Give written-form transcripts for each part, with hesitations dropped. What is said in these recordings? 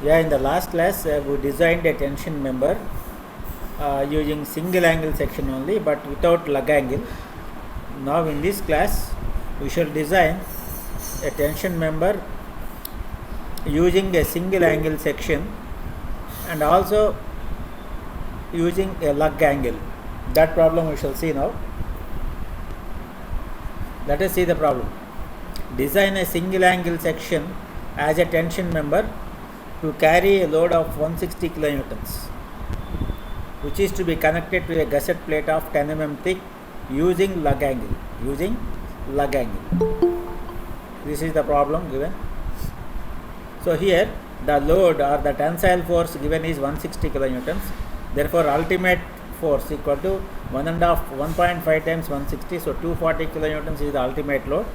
Yeah, in the last class we designed a tension member using single angle section only but without lug angle. Now in this class we shall design a tension member using a single angle section and also using a lug angle. That problem we shall see now. Let us see the problem. Design a single angle section as a tension member to carry a load of 160 kilonewtons, which is to be connected to a gusset plate of 10 mm thick using lug angle. This is the problem given. So here the load or the tensile force given is 160 kilonewtons. Therefore ultimate force equal to 1.5 times 160. So 240 kilonewtons is the ultimate load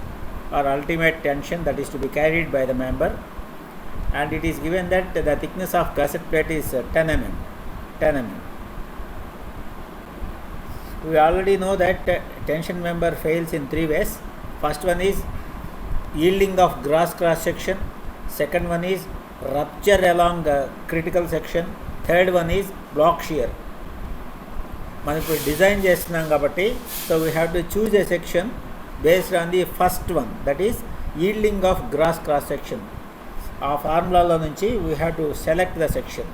or ultimate tension that is to be carried by the member. And it is given that the thickness of gusset plate is 10 mm. We already know that tension member fails in three ways. First one is yielding of gross cross section. Second one is rupture along critical section. Third one is block shear. మనకు design చేస్తున్నాం కాబట్టి so we have to choose a section based on the first one, that is yielding of gross cross section. ఆ ఫార్ములాలో నుంచి we have to select the section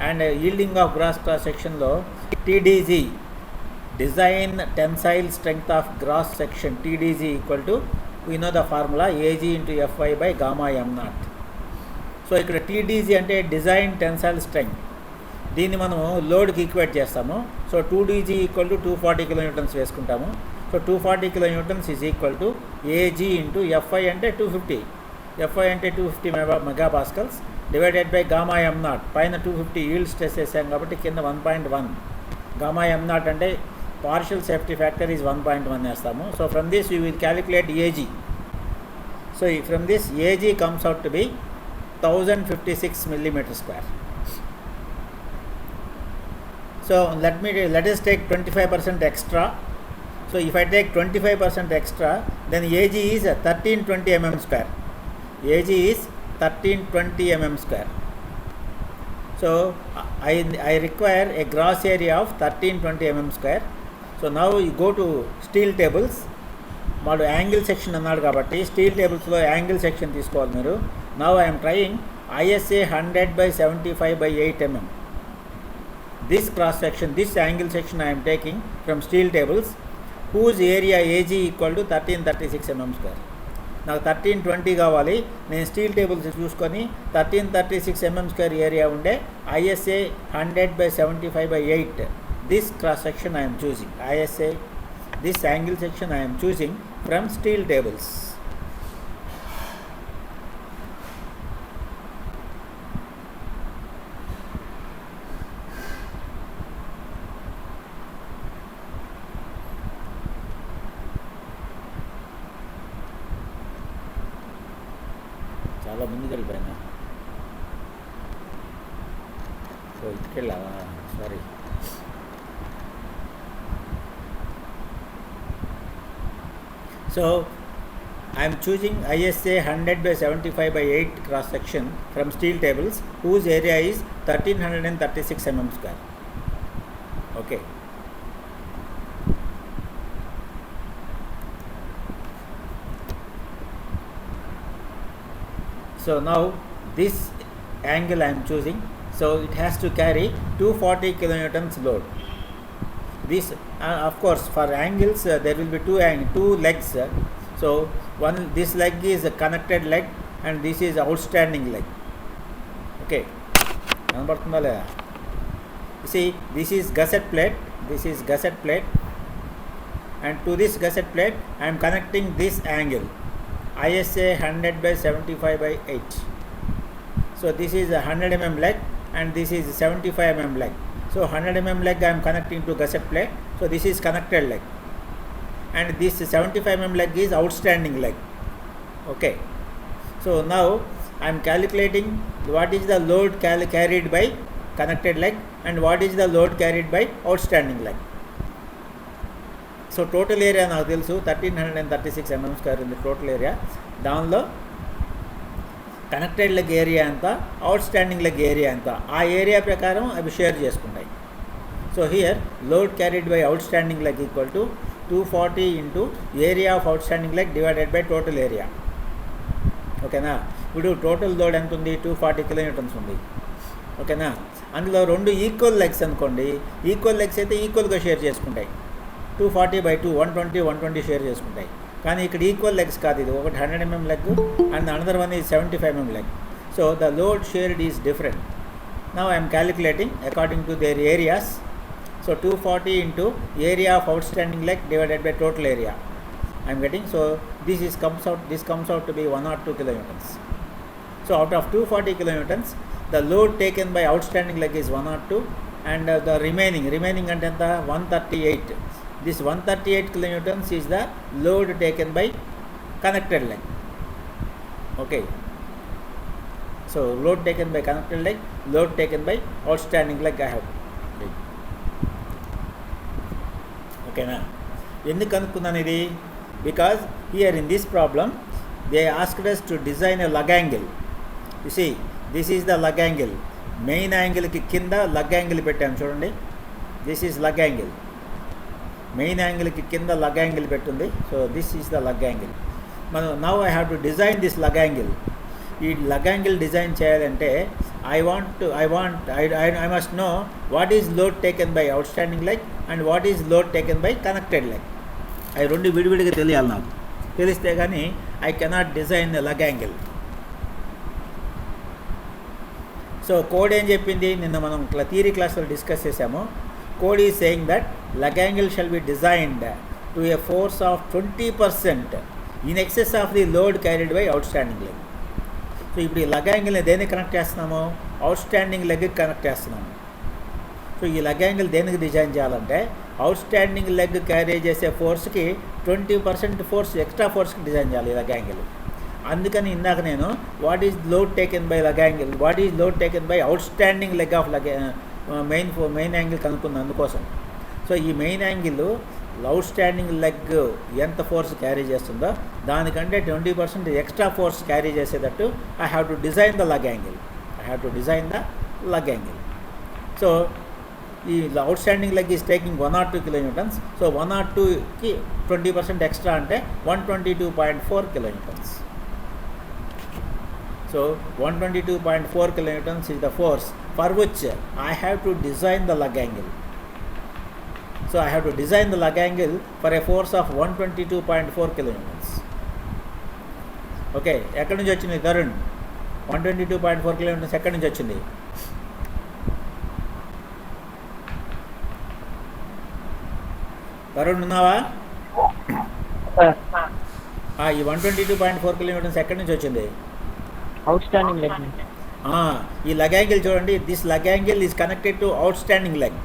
and yielding of gross cross sectionలో TDG, design tensile strength of gross section, TDG equal to, we know the formula AG into FY by gamma m naught. So ఇక్కడ TDG అంటే design tensile strength, దీన్ని మనము లోడ్కి equate చేస్తాము. So 2DG equal to 240 kilonewtons వేసుకుంటాము. So 240 kilonewtons is equal to AG into FI అంటే 250, FI అంటే 250 megapascals divided by gamma m naught. పైన 250 ఈల్డ్ స్ట్రెస్ వేసాం కాబట్టి కింద 1.1. గామా m నాట్ అంటే పార్షియల్ సేఫ్టీ ఫ్యాక్టర్ ఈజ్ 1.1 వేస్తాము. So from this you will calculate AG. So from this AG comes out to B 1056 millimeter square. So let us take 25% extra. So if I take 25% extra, then AG is 1320 mm square. AG is 1320 mm square. So I require a gross area of 1320 mm square. So now you go to steel tables. మాడు angle section అన్నాడు కాబట్టి steel టేబుల్స్లో angle section తీసుకోవాలి మీరు. Now I'm trying ISA 100/75/8 mm. This cross section, this angle section I am taking from steel tables, whose area AG equal to 1336 mm square. నాకు 1320 కావాలి. నేను steel tables చూసుకొని 1336 mm square area ఉండే ISA 100/75/8 this cross section I am choosing. ISA, this angle section I am choosing from steel tables. చాలా ముందుకు వెళ్ళిపోయినా. So ఇటుకెళ్ళావా? Sorry. So I am choosing ISA 100/75/8 cross section from steel tables whose area is 1336 mm square. Okay. So now this angle I am choosing, so it has to carry 240 kilonewtons load. This of course for angles there will be two legs. So this leg is a connected leg and this is outstanding leg. Okay, see this is gusset plate, and to this gusset plate I am connecting this angle ISA 100/75/8. So this is a 100 mm leg and this is 75 mm leg. So 100 mm leg I am connecting to gusset plate. So this is connected leg and this 75 mm leg is outstanding leg. Okay. So now I am calculating what is the load carried by connected leg and what is the load carried by outstanding leg. So total area నాకు తెలుసు 1336 mm square ఉంది total area. దానిలో connected leg area ఎంత, out standing leg area ఎంత, ఆ area ప్రకారం అవి share చేసుకుంటాయి. So here load carried by outstanding leg equal to 240 into area of outstanding leg divided by total area. ఓకేనా? ఇప్పుడు total load ఎంత ఉంది? 240 కిలోన్యూటన్స్ ఉంది. ఓకేనా? అందులో రెండు ఈక్వల్ లెగ్స్ అనుకోండి, ఈక్వల్ లెగ్స్ అయితే ఈక్వల్గా షేర్ చేసుకుంటాయి. 240/2 120 షేర్ చేసుకుంటాయి. కానీ ఇక్కడ ఈక్వల్ లెగ్స్ కాదు, ఇది ఒకటి 100 mm leg and another one is 75 mm leg. So the load shared is different. Now I'm calculating according to their areas. So 240 into area of outstanding leg divided by total area I am getting. So this comes out to be 102 kilonewtons. So out of 240 kilonewtons, the load taken by outstanding leg is 102 and the remaining ante enta 138. This 138 kilonewtons is the load taken by connected leg. Okay. So load taken by connected leg, load taken by outstanding leg I have. ఓకేనా? ఎందుకు కనుక్కున్నాను ఇది? Because here in this problem they asked us to design a lug angle. You see this is the lug angle. Main యాంగిల్కి కింద lug angle పెట్టాము చూడండి. This is lug angle. Main యాంగిల్కి కింద లగ్ యాంగిల్ పెట్టుంది. So this is the lug angle. మనం now I have to design this lug angle. ఈ lug angle design చేయాలంటే I must know what is load taken by outstanding leg and what is load taken by connected leg. అవి రెండు విడివిడిగా తెలియాలి నాకు. తెలిస్తే కానీ I cannot design the lug angle. So code ఏం చెప్పింది? నిన్న మనం థియరీ క్లాస్లో డిస్కస్ చేసాము. Code is saying that lug angle shall be designed to a force of 20% in excess of the load carried by outstanding leg. So ఇప్పుడు ఈ lug యాంగిల్ని దేనికి కనెక్ట్ చేస్తున్నాము? అవుట్ స్టాండింగ్ లెగ్కి కనెక్ట్ చేస్తున్నాము. సో ఈ లగ్ యాంగిల్ దేనికి design చేయాలంటే అవుట్ స్టాండింగ్ లెగ్ క్యారీ చేసే ఫోర్స్కి 20% ఫోర్స్ ఎక్స్ట్రా ఫోర్స్కి డిజైన్ చేయాలి ఈ లగ్ యాంగిల్. అందుకని ఇందాక నేను what is load taken by lug angle, what is load taken by outstanding leg of lug main angle కనుక్కున్నాను అందుకోసం. సో ఈ main angle outstanding leg ఎంత ఫోర్స్ క్యారీ చేస్తుందో దానికంటే 20% ఎక్స్ట్రా ఫోర్స్ క్యారీ చేసేటట్టు I have to design the lug angle. So ఈ outstanding leg is taking 102 kilonewtons. So 102కి 20% extra అంటే 122.4 kilonewtons. So 122.4 kilonewtons is the force for which I have to design the lug angle. So I have to design the lug angle for a force of 122.4 kilonewtons. Okay, ఎక్కడి నుంచి వచ్చింది Tarun? 122.4 kilonewtons ఎక్కడి నుంచి వచ్చింది? తరుణ్ ఉన్నావా? ఈ 122.4 kilonewtons ఎక్కడి నుంచి వచ్చింది? Outstanding leg. ఈ లగ్ యాంగిల్ చూడండి. This lug angle is connected to outstanding leg.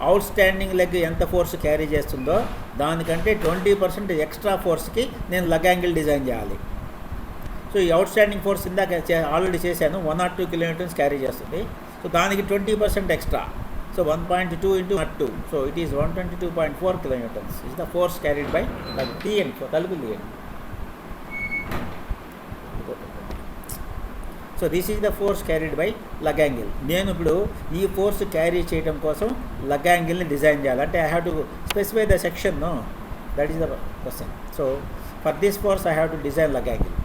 Outstanding leg ఎంత ఫోర్స్ క్యారీ చేస్తుందో దానికంటే 20% ఎక్స్ట్రా ఫోర్స్కి నేను లగ్ యాంగిల్ డిజైన్ చేయాలి. సో ఈ అవుట్ స్టాండింగ్ ఫోర్స్ ఇందాక ఆల్రెడీ చేశాను, 102 kilonewtons క్యారీ చేస్తుంది. సో దానికి 20% extra. So 1.2 into 2. So it is 122.4 kilonewtons is the force carried by lug. తీయండి, తలుపులు తీయండి. So this is the force carried by lug angle. నేను ఇప్పుడు ఈ ఫోర్స్ క్యారీ చేయడం కోసం లగ్ యాంగిల్ని డిజైన్ చేయాలి. అంటే I have to specify the section. No, that is the question. So for this force I have to design lug angle.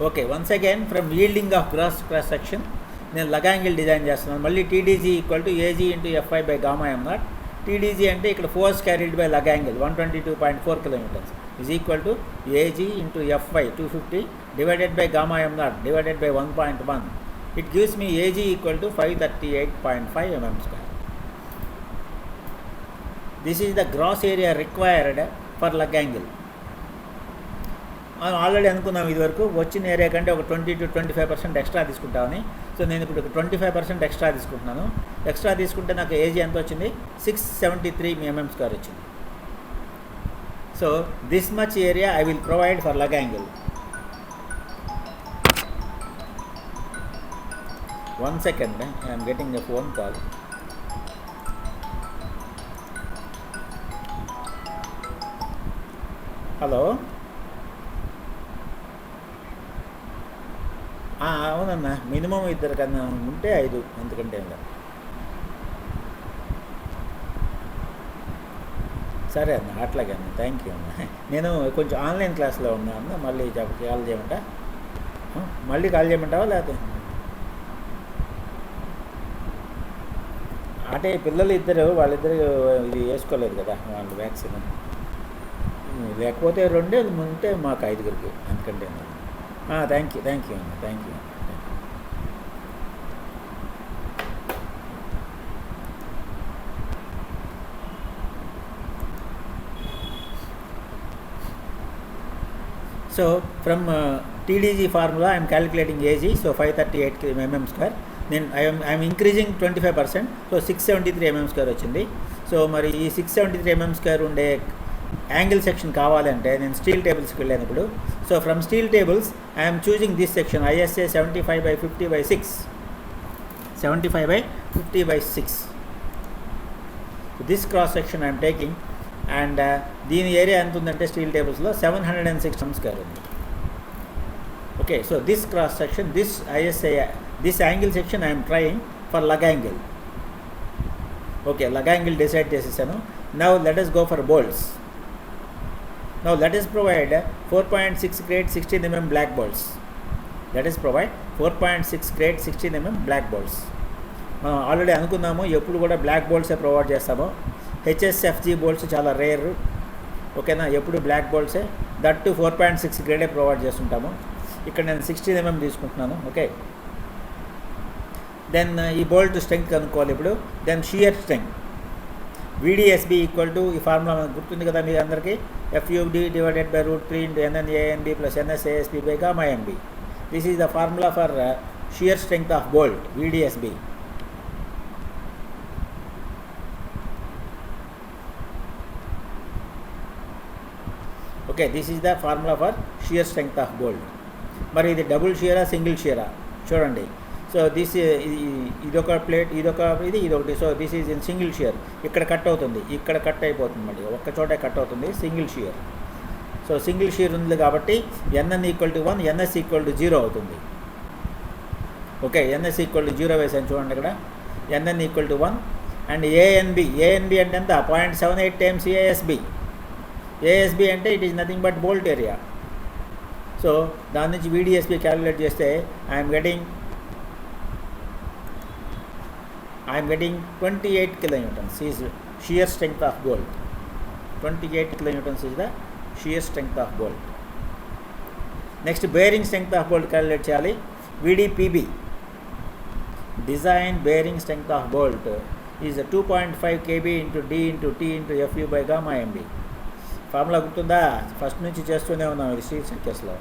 Okay, once again from yielding of cross section నేను lug angle design చేస్తున్నాను. మళ్ళీ TDG equal to AG into FI by gamma m0. TDG అంటే ఇక్కడ force carried by lug angle 122.4 kilonewtons is equal to AG into FY 250 divided by gamma m0 divided by 1.1. It gives me AG equal to 538.5 mm square. This is the gross area required for lug angle. మనం already అనుకున్నాం ఇదివరకు వచ్చిన area కంటే ఒక 20 to 25% extra తీసుకుంటామని. So నేను ఇప్పుడు 25% extra తీసుకుంటున్నాను. ఎక్స్ట్రా తీసుకుంటే నాకు ఏజీ ఎంత వచ్చింది? 673 mm square వచ్చింది. So this much area I will provide for lug angle. One second, I am getting a phone call. Hello, అవునన్నా, మినిమం ఇద్దరు కన్నా ఉంటే 5, ఎందుకంటే ఏం లేదు. సరే అన్న, అట్లాగే అన్న, థ్యాంక్ యూ అన్న. నేను కొంచెం ఆన్లైన్ క్లాస్లో ఉన్నా అన్న, మళ్ళీ కాల్ చేయమంటా, మళ్ళీ కాల్ చేయమంటావా లేకపోతే? అంటే పిల్లలు ఇద్దరు, వాళ్ళిద్దరు ఇది వేసుకోలేదు కదా వాళ్ళు వ్యాక్సిన్, లేకపోతే 2 ఉంటే మాకు 5గురికి, ఎందుకంటే థ్యాంక్ యూ అన్న, thank you. So from TDG formula I am calculating AG, so 538 mm². Then I am increasing 25%, so 673 mm² వచ్చింది. సో మరి ఈ 673 mm² ఉండే యాంగిల్ సెక్షన్ కావాలంటే నేను స్టీల్ టేబుల్స్కి వెళ్ళాను. So from steel tables I'm choosing this section ISA 75/50/6, 75/50/6. This cross section I'm taking, and దీని area ఎంత ఉందంటే స్టీల్ టేబుల్స్లో 706 mm² ఉంది. Okay, so this cross section, this ISA, this angle section I'm trying for lug angle. Okay, lug angle decide చేసేసాను. Now let us go for bolts. Now let us provide 4.6 grade 16 mm black bolts. Let us provide 4.6 grade 16 mm black bolts. మనం already అనుకున్నాము ఎప్పుడు కూడా block బోల్ట్సే provide చేస్తాము. HSFG bolts rare రేర్, ఓకేనా, ఎప్పుడు బ్లాక్ బోల్ట్సే, దట్ 4.6 గ్రేడే ప్రొవైడ్ చేస్తుంటాము. ఇక్కడ నేను 16 mm తీసుకుంటున్నాను. ఓకే, దెన్ ఈ బోల్ట్ స్ట్రెంగ్త్ కనుక్కోవాలి ఇప్పుడు. Then shear strength VDSB equal to, ఈ ఫార్ములా మనకు గుర్తుంది కదా మీ అందరికీ, FUD divided by √3 into NNANB plus NSASB by gamma MB. This is the formula for shear strength of bolt, VDSB. Okay, this is the formula for shear strength of bolt. మరి ఇది double షియరా single షియరా చూడండి. So this ఇదొక plate, ఇదొకటి. So this is in single shear. ఇక్కడ cut అవుతుంది, ఇక్కడ cut అయిపోతుంది, మళ్ళీ ఒక్క చోటే కట్ అవుతుంది, single shear. So single shear ఉంది కాబట్టి NN = 1, NS = 0 అవుతుంది. ఓకే, NS = 0 వేసాను చూడండి ఇక్కడ, NN = 1. అండ్ ANB అంటే ఎంత, 0.78 times ASB అంటే it is nothing but bolt area. So దాని నుంచి VDSB క్యాలిక్యులేట్ చేస్తే I'm getting 28 kilonewtons is shear strength of bolt. 28 kilonewtons is the shear strength of bolt. Next, bearing strength of bolt calculate చేయాలి. VDPB, design bearing strength of bolt, is 2.5 kb into D into T into FU by gamma MB. Formula గుర్తుందా, first నుంచి చేస్తూనే ఉన్నాం ఇది steel స్ట్రక్చర్స్లో.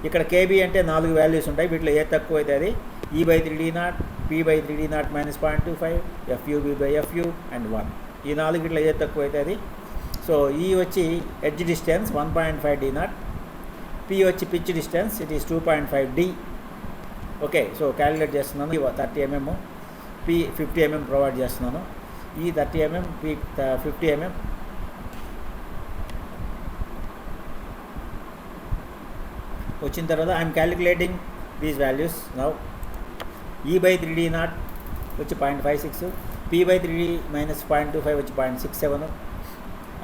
ఇక్కడ KB అంటే 4 values ఉంటాయి, వీటిలో ఏ తక్కువ అయితే అది E/3D0, P/3D0 minus 0.25, FUB/FU and 1. ఈ 4 ఏ తక్కువ అయితే అది. సో E వచ్చి ఎడ్జ్ డిస్టెన్స్ 1.5 D0, P వచ్చి pitch distance, it is 2.5 D. Okay, so calculate చేస్తున్నాను. 30 mm, P 50 mm ప్రొవైడ్ చేస్తున్నాను. E 30 mm, P 50 mm. వచ్చిన తర్వాత I'm calculating these values. Now E/3D0 వచ్చి 0.56, P/3D minus 0.25 వచ్చి 0.67,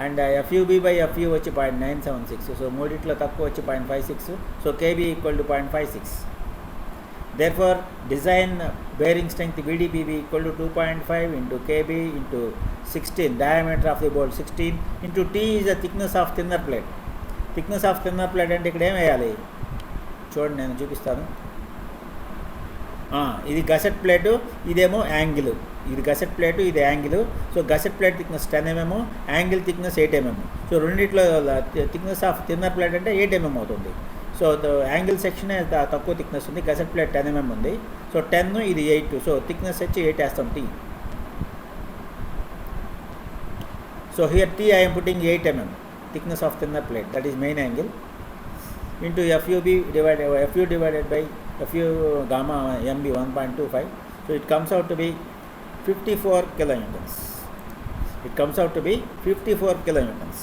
అండ్ FUB/FU వచ్చి 0.976. So మూడిట్లో తక్కువ వచ్చి 0.56. So KB = 0.56. Therefore design bearing strength VDPB = 2.5 into KB into 16, diameter of the bolt 16 into T is the thickness of thinner plate. Thickness of thinner plate అంటే ఇక్కడ ఏం వేయాలి చూడండి, నేను చూపిస్తాను. ఇది గసెట్ ప్లేటు, ఇదేమో యాంగిల్. ఇది గసెట్ ప్లేటు, ఇది angle. So gusset plate thickness 10 mm, angle thickness 8 mm. So రెండిట్లో థిక్నెస్ ఆఫ్ థిన్నర్ ప్లేట్ అంటే 8 mm అవుతుంది. సో యాంగిల్ సెక్షనే తక్కువ థిక్నెస్ ఉంది, గసెట్ ప్లేట్ 10 mm ఉంది. సో 10, ఇది 8, సో థిక్నెస్ వచ్చి 8 వేస్తాం T. So here T I am putting 8 mm thickness of thinner plate, that is main angle, into FU divided by FU gamma MB 1.25. so it comes out to be 54 kilonewtons. It comes out to be 54 kilonewtons.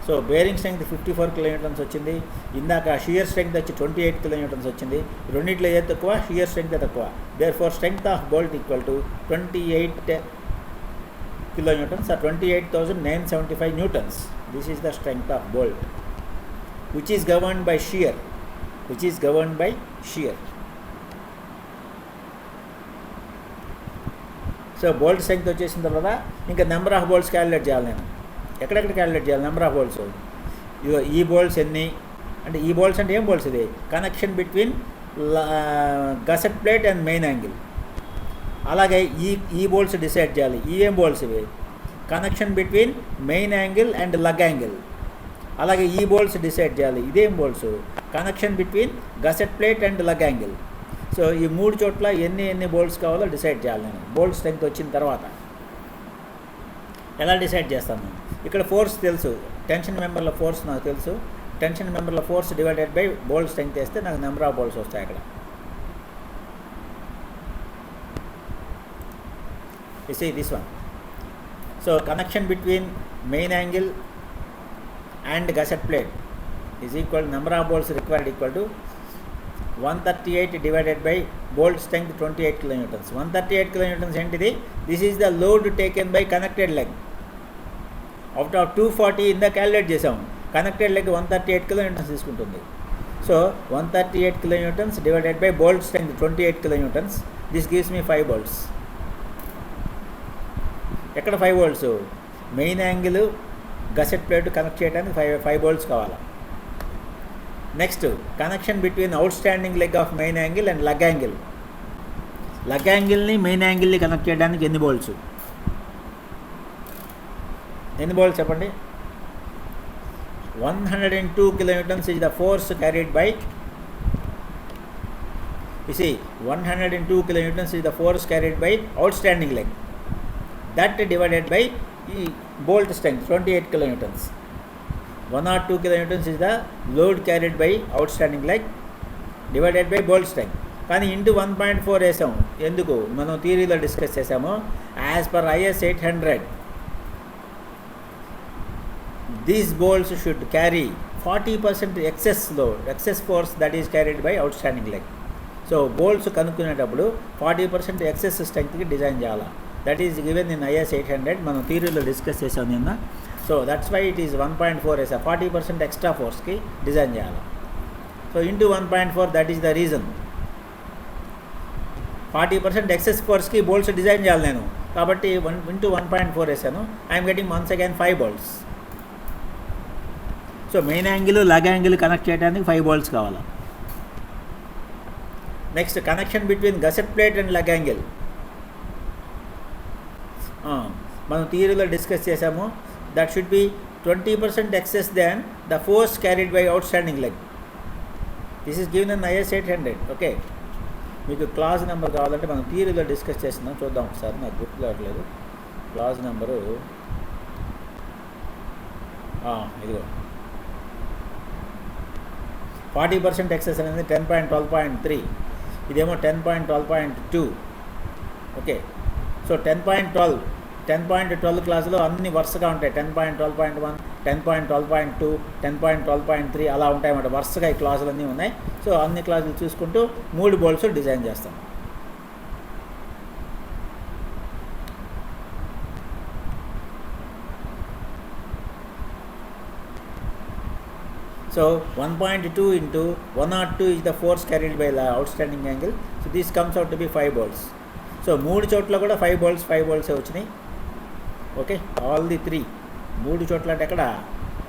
So bearing strength 54 kilonewtons వచ్చింది. ఇందాక shear strength వచ్చి 28 kilonewtons వచ్చింది. రెండింటిలో ఏది తక్కువ? Shear strength తక్కువ. Therefore strength of bolt equal to 28 kilonewtons or 28,975 newtons. This is the strength of bolt, which is governed by shear. So bolt strength వచ్చేసిన తర్వాత ఇంకా నెంబర్ ఆఫ్ బోల్ట్స్ క్యాలిక్యులేట్ చేయాలి. నేను ఎక్కడెక్కడ క్యాలిక్యులేట్ చేయాలి number of bolts? ఈ bolts ఎన్ని అంటే, ఈ బోల్ట్స్ అంటే ఏం బోల్ట్స్? ఇది connection between gusset plate and main angle. అలాగే ఈ బోల్ట్స్ డిసైడ్ చేయాలి. ఏం బోల్ట్స్ ఇవి? Connection between main angle and lug angle. అలాగే ఈ బోల్ట్స్ డిసైడ్ చేయాలి. ఇదేం bolts? Connection between gusset plate and lug angle. So ఈ మూడు చోట్ల ఎన్ని బోల్ట్స్ కావాలో డిసైడ్ చేయాలి. నేను బోల్ట్ స్ట్రెంగ్త్ వచ్చిన తర్వాత ఎలా డిసైడ్ చేస్తాను? ఇక్కడ ఫోర్స్ తెలుసు, టెన్షన్ మెంబర్ల ఫోర్స్ నాకు తెలుసు. టెన్షన్ మెంబర్ల force divided by bolt strength వేస్తే నాకు నెంబర్ ఆఫ్ బోల్ట్స్ వస్తాయి అక్కడ. You see this one. So connection between main angle and gusset plate is equal number of bolts required equal to 138 divided by bolt strength 28 kilonewtons. 138 kilonewtons entidy. This is the load taken by connected leg. Out of 240 in the calculate chesam, connected leg 138 kilonewtons తీసుకుంటుంది. So 138 kilonewtons divided by bolt strength 28 kilonewtons. This gives me 5 bolts. ఎక్కడ 5 bolts? Main angle gusset plate connect చేయడానికి 5 bolts కావాలి. Next connection between outstanding leg of main angle and lug angle. Lug యాంగిల్ని main యాంగిల్ని connect చేయడానికి ఎన్ని bolts చెప్పండి? 102 kilonewtons is the force carried by, you see, 102 kilonewtons is the force carried by outstanding leg. That divided by bolt strength 28 kilonewtons. 102 kilonewtons is the load carried by outstanding leg divided by bolt strength. కానీ into 1.4 వేసాము. ఎందుకు? మనం థియరీలో discuss చేసాము. As per IS 800 these bolts should carry 40% excess load, excess force that is carried by outstanding leg. So bolts కనుక్కునేటప్పుడు 40% excess స్ట్రెంగ్త్కి design చేయాలి. That is given in IS 800. మనం థియరీలో డిస్కస్ చేసాం నిన్న. So that's why it is 1.4 వేసా. 40% extra ఫోర్స్కి design చేయాలి. So into 1.4 that is the reason. 40% excess ఫోర్స్కి బోల్ట్స్ డిజైన్ చేయాలి నేను. కాబట్టి ఇంటూ 1.4 వేసాను. I'm getting once again 5 bolts. So main angle lug angle connect చేయడానికి 5 బోల్ట్స్ కావాలి. Next connection between gusset plate and lug angle మనం థియరీలో డిస్కస్ చేసాము. That should be 20% excess than the force carried by outstanding leg. This is given in IS 800. Okay, మీకు class number కావాలంటే మనం థియరీలో discuss చేస్తున్నాం. చూద్దాం ఒకసారి, నాకు గుర్తు కావట్లేదు. క్లాస్ నెంబరు ఇదిగో 40% ఎక్సెస్ అనేది 10.12.3, ఇదేమో 10.12.2. ఓకే, సో 10.12 క్లాసులో అన్ని వరుసగా ఉంటాయి. 10.12.1, 10.12.2, 10.12.3 అలా ఉంటాయి అన్నమాట. వరుసగా ఈ క్లాసులు అన్నీ ఉన్నాయి. సో అన్ని క్లాసులు చూసుకుంటూ 3 బోల్ట్స్ డిజైన్ చేస్తాం. So 1.2 into 102 is the force carried by the outstanding angle. So this comes out to be 5 bolts. So 3 చోట్ల కూడా 5 bolts వచ్చినాయి. ఓకే, ఆల్ ది 3 3 చోట్ల అంటే ఎక్కడ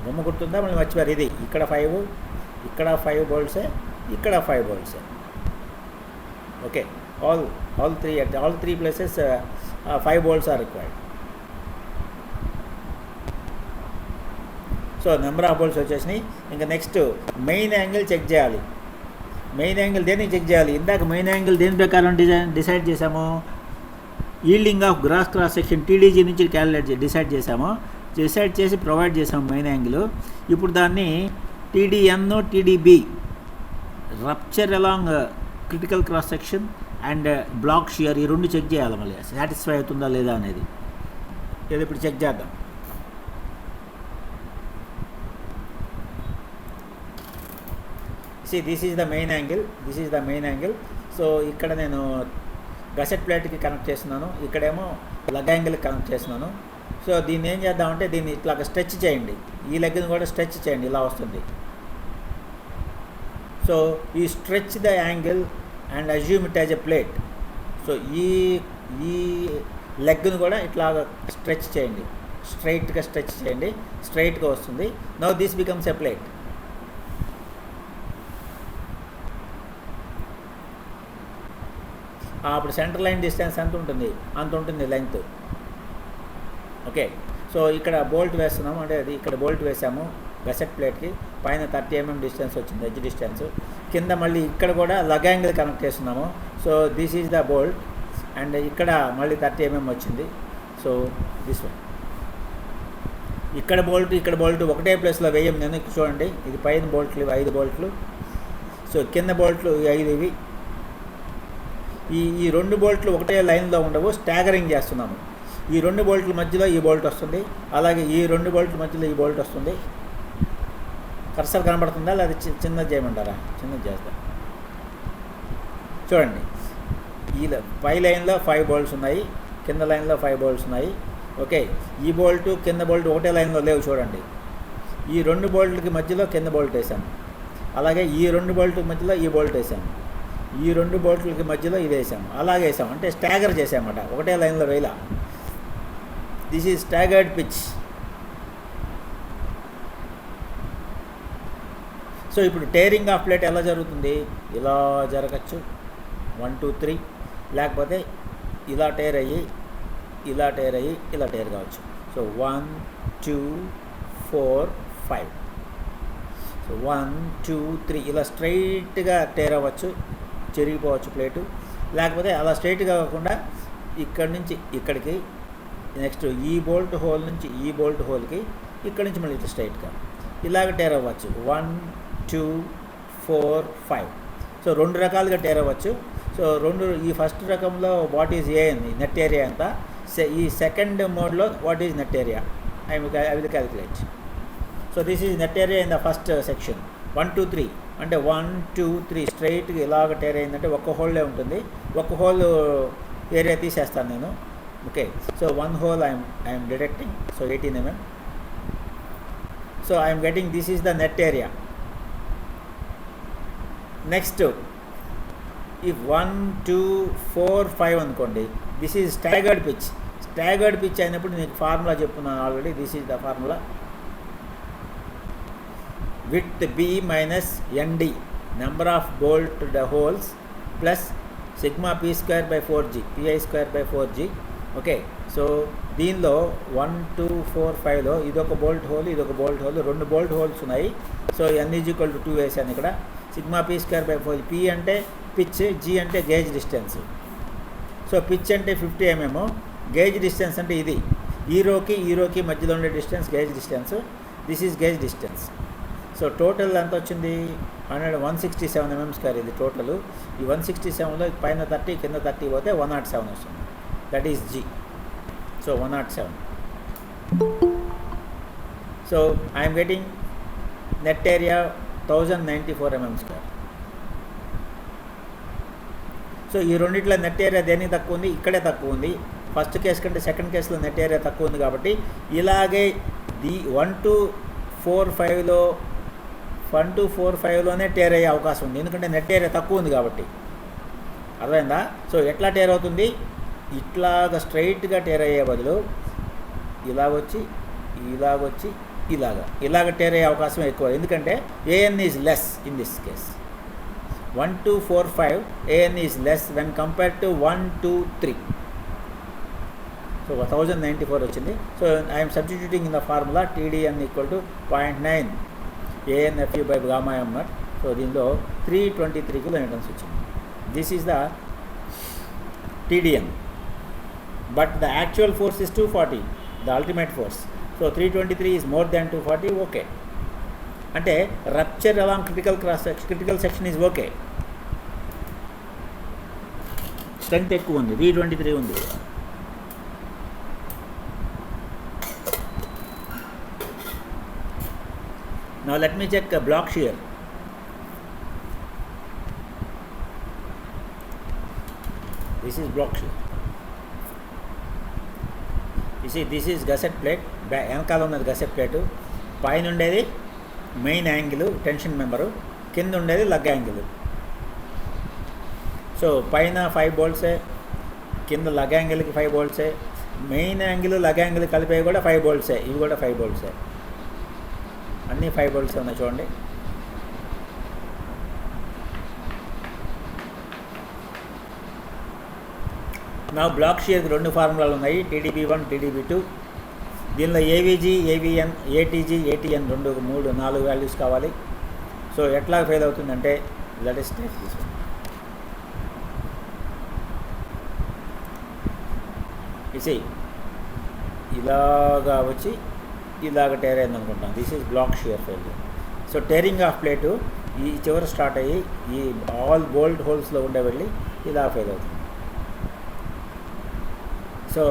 బొమ్మ గుర్తుందా? మళ్ళీ మర్చిపోయారు. ఇది ఇక్కడ 5, ఇక్కడ 5 bolts, ఇక్కడ 5 bolts. ఓకే, all 3 places 5 bolts are required. So number of bolts వచ్చేసినాయి. ఇంకా నెక్స్ట్ మెయిన్ యాంగిల్ చెక్ చేయాలి. మెయిన్ యాంగిల్ దేనికి చెక్ చేయాలి? ఇందాక మెయిన్ యాంగిల్ దేని ప్రకారం డిసైడ్ చేసాము? Yielding of gross cross section TDG నుంచి డిసైడ్ చేసి ప్రొవైడ్ చేసాము మెయిన్ యాంగిల్. ఇప్పుడు దాన్ని TDN, TDB, rupture along critical cross section and block shear, ఈ 2 చెక్ చేయాలి. మళ్ళీ సాటిస్ఫై అవుతుందా లేదా అనేది. ఇది ఇప్పుడు చెక్ చేద్దాం. This is the main angle. So ఇక్కడ నేను గసెట్ ప్లేట్కి కనెక్ట్ చేస్తున్నాను, ఇక్కడేమో లగ్ యాంగిల్కి కనెక్ట్ చేస్తున్నాను. సో దీన్ని ఏం చేద్దామంటే దీన్ని ఇట్లాగ స్ట్రెచ్ చేయండి, ఈ లెగ్ని కూడా స్ట్రెచ్ చేయండి, ఇలా వస్తుంది. సో ఈ stretch the angle and assume it as a plate. So ఈ లెగ్ను కూడా ఇట్లాగ స్ట్రెచ్ చేయండి, స్ట్రైట్గా స్ట్రెచ్ చేయండి, స్ట్రైట్గా వస్తుంది. Now this becomes a plate. అప్పుడు సెంటర్ లైన్ డిస్టెన్స్ ఎంత ఉంటుంది, అంత ఉంటుంది లెంగ్త్. ఓకే, సో ఇక్కడ బోల్ట్ వేస్తున్నాము, అంటే అది ఇక్కడ బోల్ట్ వేసాము గసెట్ ప్లేట్కి, పైన 30 mm డిస్టెన్స్ వచ్చింది, ఎడ్జ్ డిస్టెన్స్. కింద మళ్ళీ ఇక్కడ కూడా లగ్ యాంగిల్ కనెక్ట్ చేస్తున్నాము. So this is the bolt, and ఇక్కడ మళ్ళీ 30 mm వచ్చింది. సో దిస్ వన్, ఇక్కడ బోల్ట్ ఒకటే ప్లేస్లో వేయం నేను. చూడండి, ఇది పైన బోల్ట్లు 5 బోల్ట్లు, సో కింద బోల్ట్లు 5 ఇవి. ఈ 2 బోల్ట్లు ఒకటే లైన్లో ఉండవు, స్టాగరింగ్ చేస్తున్నాము. ఈ 2 బోల్ట్ల మధ్యలో ఈ బోల్ట్ వస్తుంది, అలాగే ఈ 2 బోల్ట్ల మధ్యలో ఈ బోల్ట్ వస్తుంది. కర్సర్ కనబడుతుందా లేదా చిన్నది చేయమంటారా? చిన్నది చేస్తా. చూడండి, ఈ పై లైన్లో 5 బోల్ట్స్ ఉన్నాయి, కింద లైన్లో 5 బోల్ట్స్ ఉన్నాయి. ఓకే, ఈ బోల్టు కింద బోల్ట్ ఒకటే లైన్లో లేవు. చూడండి, ఈ 2 బోల్ట్లకి మధ్యలో కింద బోల్ట్ వేసాము, అలాగే ఈ 2 బోల్ట్ల మధ్యలో ఈ బోల్ట్ వేసాము, ఈ 2 బోల్ట్లకి మధ్యలో ఇది వేసాము, అలాగే వేసాము. అంటే స్టాగర్ చేసామన్నమాట, ఒకటే లైన్లో వేలా. This is staggered pitch. So ఇప్పుడు టేరింగ్ ఆఫ్ ప్లేట్ ఎలా జరుగుతుంది? ఇలా జరగచ్చు, 1 2 3, లేకపోతే ఇలా టేర్ అయ్యి ఇలా టేర్ కావచ్చు. సో 1 2 4 5. సో 1 2 3 ఇలా స్ట్రైట్గా టేర్ అవ్వచ్చు, చెరిగిపోవచ్చు ప్లేటు. లేకపోతే అలా స్ట్రైట్గా కాకుండా ఇక్కడి నుంచి ఇక్కడికి, నెక్స్ట్ ఈ బోల్ట్ హోల్ నుంచి ఈ బోల్ట్ హోల్కి, ఇక్కడి నుంచి మళ్ళీ ఇట్లా స్ట్రైట్గా ఇలాగ టేర్ అవ్వచ్చు. 1 2 4 5. సో 2 రకాలుగా టేర్ అవ్వచ్చు. సో ఈ ఫస్ట్ రకంలో వాట్ ఈజ్ ఏ అని నెట్ ఏరియా ఎంత, ఈ సెకండ్ మోడ్లో what is net area, I will calculate. So this is net area in the first section. 1 2 3 అంటే 1 2 3 స్ట్రైట్గా ఇలాగ టేర్ అయిందంటే ఒక్క హోల్లే ఉంటుంది, ఒక్క హోల్ ఏరియా తీసేస్తాను నేను. Okay, so 1 hole I'm deducting. So 18 mm. So I'm getting this is the net area. Next ఈ 1 2 4 5 అనుకోండి, this is staggered pitch. Staggered pitch అయినప్పుడు నీకు ఫార్ములా చెప్పున్నాను already. This is the formula, with B minus ND, number of bolt holes, plus sigma p²/4g, pi²/4g. Okay, so దీనిలో 1 2 4 5లో ఇదొక bolt hole, ఇదొక bolt hole, 2 bolt holes ఉన్నాయి. So n = 2 వేసాను ఇక్కడ. సిగ్మా p²/4, p అంటే pitch, g అంటే gauge distance. So pitch అంటే 50 mm, గేజ్ డిస్టెన్స్ అంటే ఇది ఈ రోకి మధ్యలో ఉండే distance gauge distance. This is gauge distance. So total ఎంత వచ్చింది? 167 mm². ఇది టోటల్. ఈ 167లో పైన 30 కింద 30 పోతే 107 వస్తుంది. That is G. So 107. So I'm getting net area 1094 mm². So ఈ రెండిట్లో నెట్ ఏరియా దేనికి తక్కువ ఉంది? ఇక్కడే తక్కువ ఉంది. ఫస్ట్ కేసు కంటే సెకండ్ కేసులో నెట్ ఏరియా తక్కువ ఉంది కాబట్టి ఇలాగే 1 2 4 5లోనే టేర్ అయ్యే అవకాశం ఉంది, ఎందుకంటే నెట్ ఏరియా తక్కువ ఉంది కాబట్టి. అర్థమైందా? సో ఎట్లా టేర్ అవుతుంది? ఇట్లాగ స్ట్రైట్గా టేర్ అయ్యే బదులు ఇలాగొచ్చి ఇలాగ టేర్ అయ్యే అవకాశం ఎక్కువ, ఎందుకంటే AN is less in this case. 1 2 4 5 AN is less when compared to 1 2 3. సో 1094 వచ్చింది. So I'm substituting in the formula TDN = 0.9 ANFU/γm0. So దీనిలో 323 kN వచ్చింది. This is the TDN. But the actual force is 240, the ultimate force. So 323 is more than 240. Okay, అంటే rupture along critical section is okay. Strength ఎక్కువ ఉంది, 323 ఉంది. Now let me check block shear. This is block shear. This is gusset plate. వెనకాల ఉన్నది gusset plate, పైన ఉండేది main angle tension member, కింద ఉండేది లగ్ యాంగిల్. సో పైన 5 బోల్ట్సే, కింద లగ్ యాంగిల్కి 5 బోల్ట్సే, మెయిన్ యాంగిల్ లగ్ యాంగిల్ కలిపేవి కూడా 5 బోల్ట్సే, ఇవి కూడా 5 బోల్ట్సే, అన్నీ 5 బోల్ట్సే ఉన్నాయి చూడండి. నా బ్లాక్ షియర్కి 2 ఫార్ములాలు ఉన్నాయి, TDB1 TDB2. దీనిలో AVG, AVN, ATG, ATN 2 3 4 values కావాలి. సో ఎట్లా ఫెయిల్ అవుతుందంటే let us take this one. ఇలాగా వచ్చి ఇలాగ టేర్ అయింది అనుకుంటాం. This is block shear failure. So tearing of plate ఈ చివరి స్టార్ట్ అయ్యి ఈ ఆల్ బోల్ట్ హోల్స్లో ఉండే వెళ్ళి ఇలా ఫెయిల్ అవుతుంది. So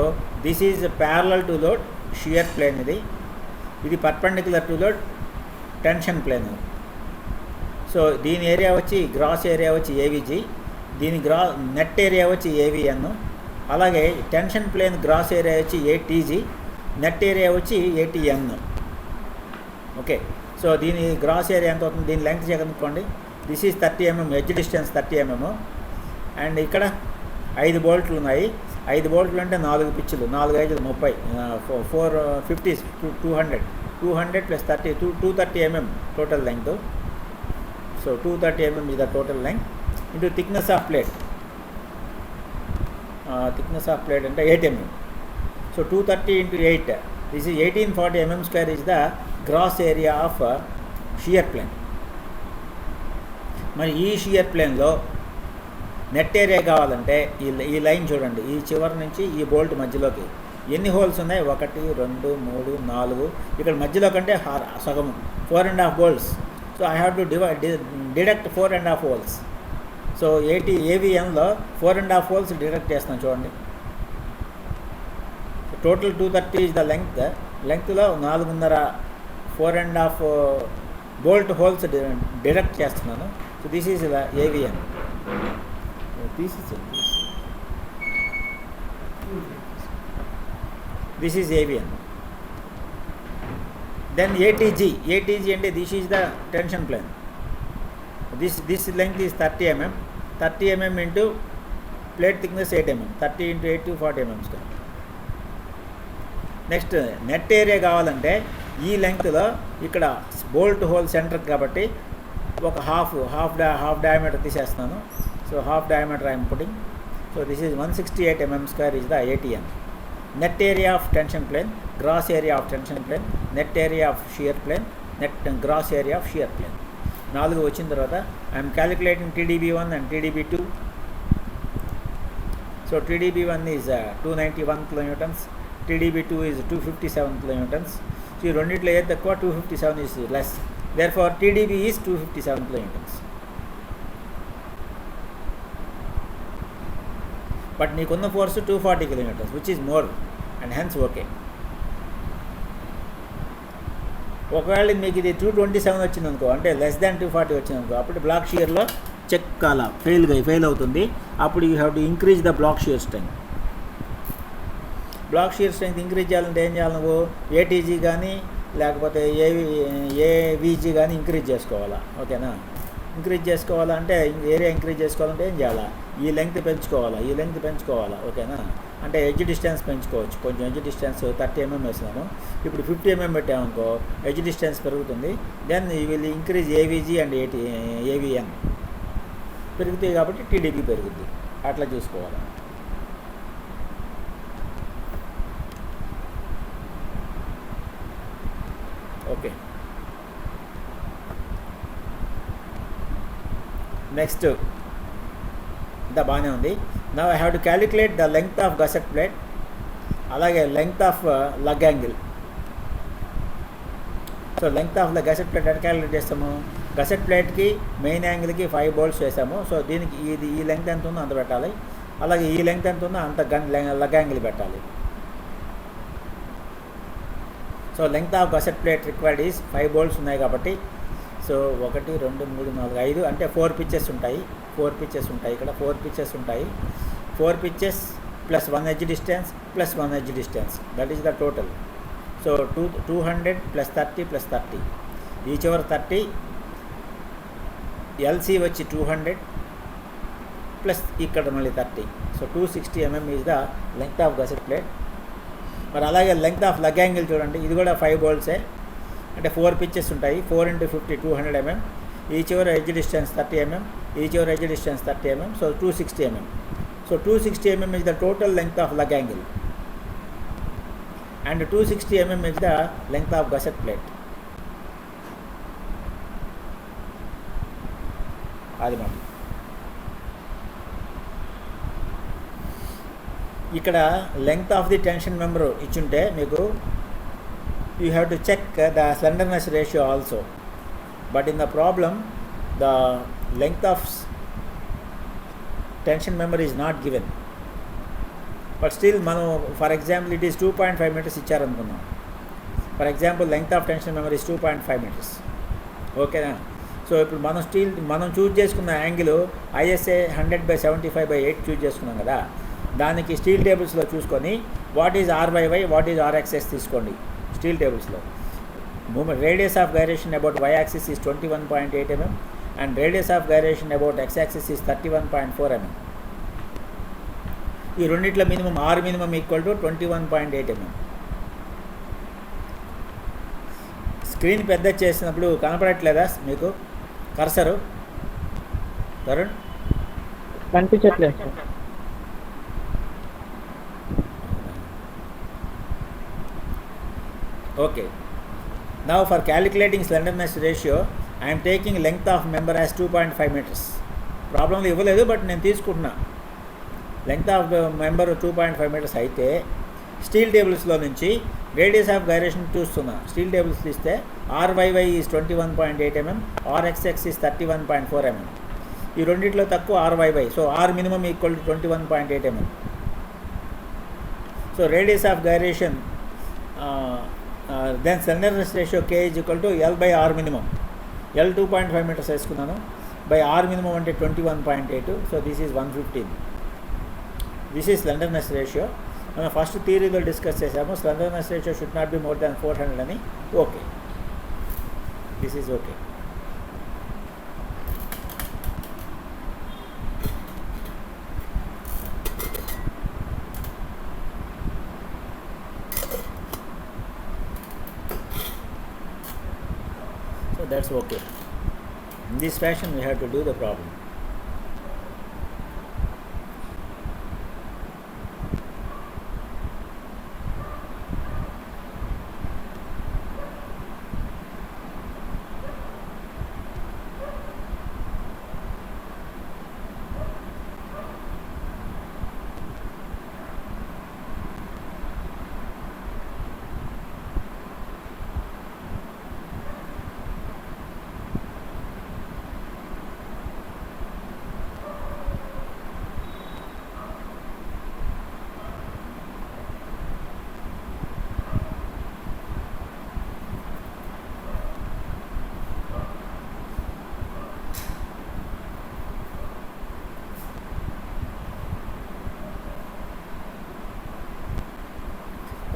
this is parallel to load shear plane, ఇది perpendicular to load tension plane. So దీని ఏరియా వచ్చి గ్రాస్ ఏరియా వచ్చి ఏవిజీ, దీని నెట్ ఏరియా వచ్చి ఏవిఎన్. అలాగే టెన్షన్ ప్లేన్ గ్రాస్ ఏరియా వచ్చి ఏటీజీ, నెట్ ఏరియా వచ్చి ఏటీఎన్. ఓకే, సో దీని గ్రాస్ ఏరియా ఎంత అవుతుంది, దీని లెంగ్త్ కనుక్కోండి. This is 30 mm, edge distance 30 mm. And ఇక్కడ 5 బోల్ట్లు ఉన్నాయి. 5 బోల్ట్లు అంటే 4 పిచ్చులు, 4 5 30, 450 200 plus 30 230 mm total length. So 230 mm is the total length into thickness of plate. Thickness of plate అంటే 8 mm. So 230 into 8, this is 1840 mm square is the gross area of shear plane. మరి ఈ shear ప్లేన్లో net area కావాలంటే ఈ line చూడండి, ఈ చివరి నుంచి ఈ బోల్ట్ మధ్యలోకి ఎన్ని హోల్స్ ఉన్నాయి, 1 2 3 4, ఇక్కడ మధ్యలో కంటే సగము 4.5 bolts. So I have to deduct 4.5 holes. So ఏవిఎన్లో 4.5 హోల్స్ డిడక్ట్ చేస్తాను చూడండి. టోటల్ 230 ఇస్ ద లెంగ్త్లో 4.5 4.5 బోల్ట్ హోల్స్ డిడక్ట్ చేస్తున్నాను. So this is the AVN. This is AVN. Then ATG అంటే this is the tension plane. This length is 30 mm. 30 mm into plate thickness 8 mm. 30 into 8 to 40 mm square. Next net area కావాలంటే ఈ లెంగ్త్లో ఇక్కడ bolt whole centre కాబట్టి ఒక half diameter తీసేస్తున్నాను. So half diameter I'm putting. So this is 168 mm square is the ATN. Net area of tension plane, gross area of tension plane, net area of shear plane, gross area of shear plane. 4 వచ్చిన తర్వాత I'm calculating TDB1 and TDB2. So TDB1 is 291 kilonewtons, TDB2 is 257 kilonewtons. So ఈ రెండిట్లో ఏది తక్కువ, 257 is less. Therefore TDB is 257 kilonewtons. But నీకున్న force 240 kilonewtons, which is more and hence okay. ఒకవేళ మీకు ఇది 227 వచ్చిందనుకో, అంటే లెస్ దాన్ 240 వచ్చిందనుకో, అప్పుడు బ్లాక్ షియర్లో చెక్ కాల ఫెయిల్ అవుతుంది. అప్పుడు you have to increase the block shear strength. Block shear strength increase చేయాలంటే ఏం చేయాలి, నువ్వు ఏటీజీ కానీ లేకపోతే ఏవీజీ కానీ ఇంక్రీజ్ చేసుకోవాలా. ఓకేనా, ఇంక్రీజ్ చేసుకోవాలంటే ఏరియా ఇంక్రీజ్ చేసుకోవాలంటే ఏం చేయాలా, ఈ లెంగ్త్ పెంచుకోవాలా. ఓకేనా, అంటే ఎడ్జ్ డిస్టెన్స్ పెంచుకోవచ్చు. కొంచెం ఎడ్జ్ డిస్టెన్స్ 30 mm వేసినాము, ఇప్పుడు 50 mm పెట్టామనుకో ఎడ్జ్ డిస్టెన్స్ పెరుగుతుంది. Then you will increase AVG and AVN పెరుగుతాయి కాబట్టి టీడీబీ పెరుగుద్ది. అట్లా చూసుకోవాలి. ఓకే, నెక్స్ట్ ఇంత బాగానే ఉంది. Now I have to calculate the length of gusset plate, అలాగే length of lug angle. So length of the gusset plate ఎట్లా క్యాలిక్యులేట్ చేస్తాము, గసెట్ ప్లేట్కి మెయిన్ యాంగిల్కి 5 బోల్ట్స్ వేసాము. సో దీనికి ఈ లెంగ్త్ ఎంత ఉందో అంత పెట్టాలి, అలాగే ఈ లెంగ్త్ ఎంత ఉందో అంత లగ్ యాంగిల్ పెట్టాలి. So length of gusset plate required is 5 bolts ఉన్నాయి కాబట్టి, సో 1 2 3 4 5 అంటే 4 పిచెస్ ఉంటాయి. ఇక్కడ 4 పిచెస్ ఉంటాయి. 4 pitches plus 1 edge distance plus 1 edge distance, that is the total. So 200 plus 30 plus 30, each over 30, LC వచ్చి 200 ప్లస్ ఇక్కడ మళ్ళీ 30, so 260 mm is the length of gusset plate. మరి అలాగే లెంగ్త్ ఆఫ్ లగ్ యాంగిల్ చూడండి, ఇది కూడా 5 bolts, అంటే 4 pitches ఉంటాయి, 4 into 50 200 mm, each over edge distance 30 mm, each over edge distance 30 mm, so 260 mm. So 260 mm is the total length of lug angle and 260 mm is the length of gusset plate. అది మాట. ఇక్కడ length of the tension member ఇచ్చుంటే మీకు you have to check the slenderness ratio also, but in the problem the length of tension member is not given. But still మనం for example it is 2.5 meters ఇచ్చారనుకున్నాం. For example length of tension member is 2.5 meters, ఓకేనా. So ఇప్పుడు మనం choose చేసుకున్న angle ISA 100/75/8 choose చేసుకున్నాం కదా, దానికి steel టేబుల్స్లో చూసుకొని what is RYY, what is RXS తీసుకోండి స్టీల్ టేబుల్స్లో. Moment radius of gyration about Y axis is 21.8 mm and radius of gyration about X axis is 31.4 mm. ఈ రెండిట్ల minimum R minimum equal to 21.8 mm. Screen పెద్ద చేసినప్పుడు కనపడట్లేదా మీకు cursor Tarun? కనిపించట్లేదు sir. Okay. Now for calculating slenderness ratio, I am taking length of member as 2.5 meters. ప్రాబ్లంలో ఇవ్వలేదు, but నేను తీసుకుంటున్నా. లెంగ్త్ ఆఫ్ మెంబర్ 2.5 meters అయితే స్టీల్ టేబుల్స్లో నుంచి రేడియస్ ఆఫ్ గైరేషన్ చూస్తున్నా. స్టీల్ టేబుల్స్ తీస్తే RYY is 21.8 mm, RXX is 31.4 mm. ఈ రెండిట్లో తక్కువ RYY, so R minimum equal to 21.8 mm. So radius of gyration then slenderness ratio K is equal to L/R minimum. L 2.5 meters వేసుకున్నాను, by R minimum అంటే 21.8, so this is 115. This is slenderness ratio. మనం first థియరీలో discuss చేసాము, స్లెండర్నెస్ ratio should not be more than 400 అని. Okay, this is okay. So that's okay. In this fashion we have to do the problem.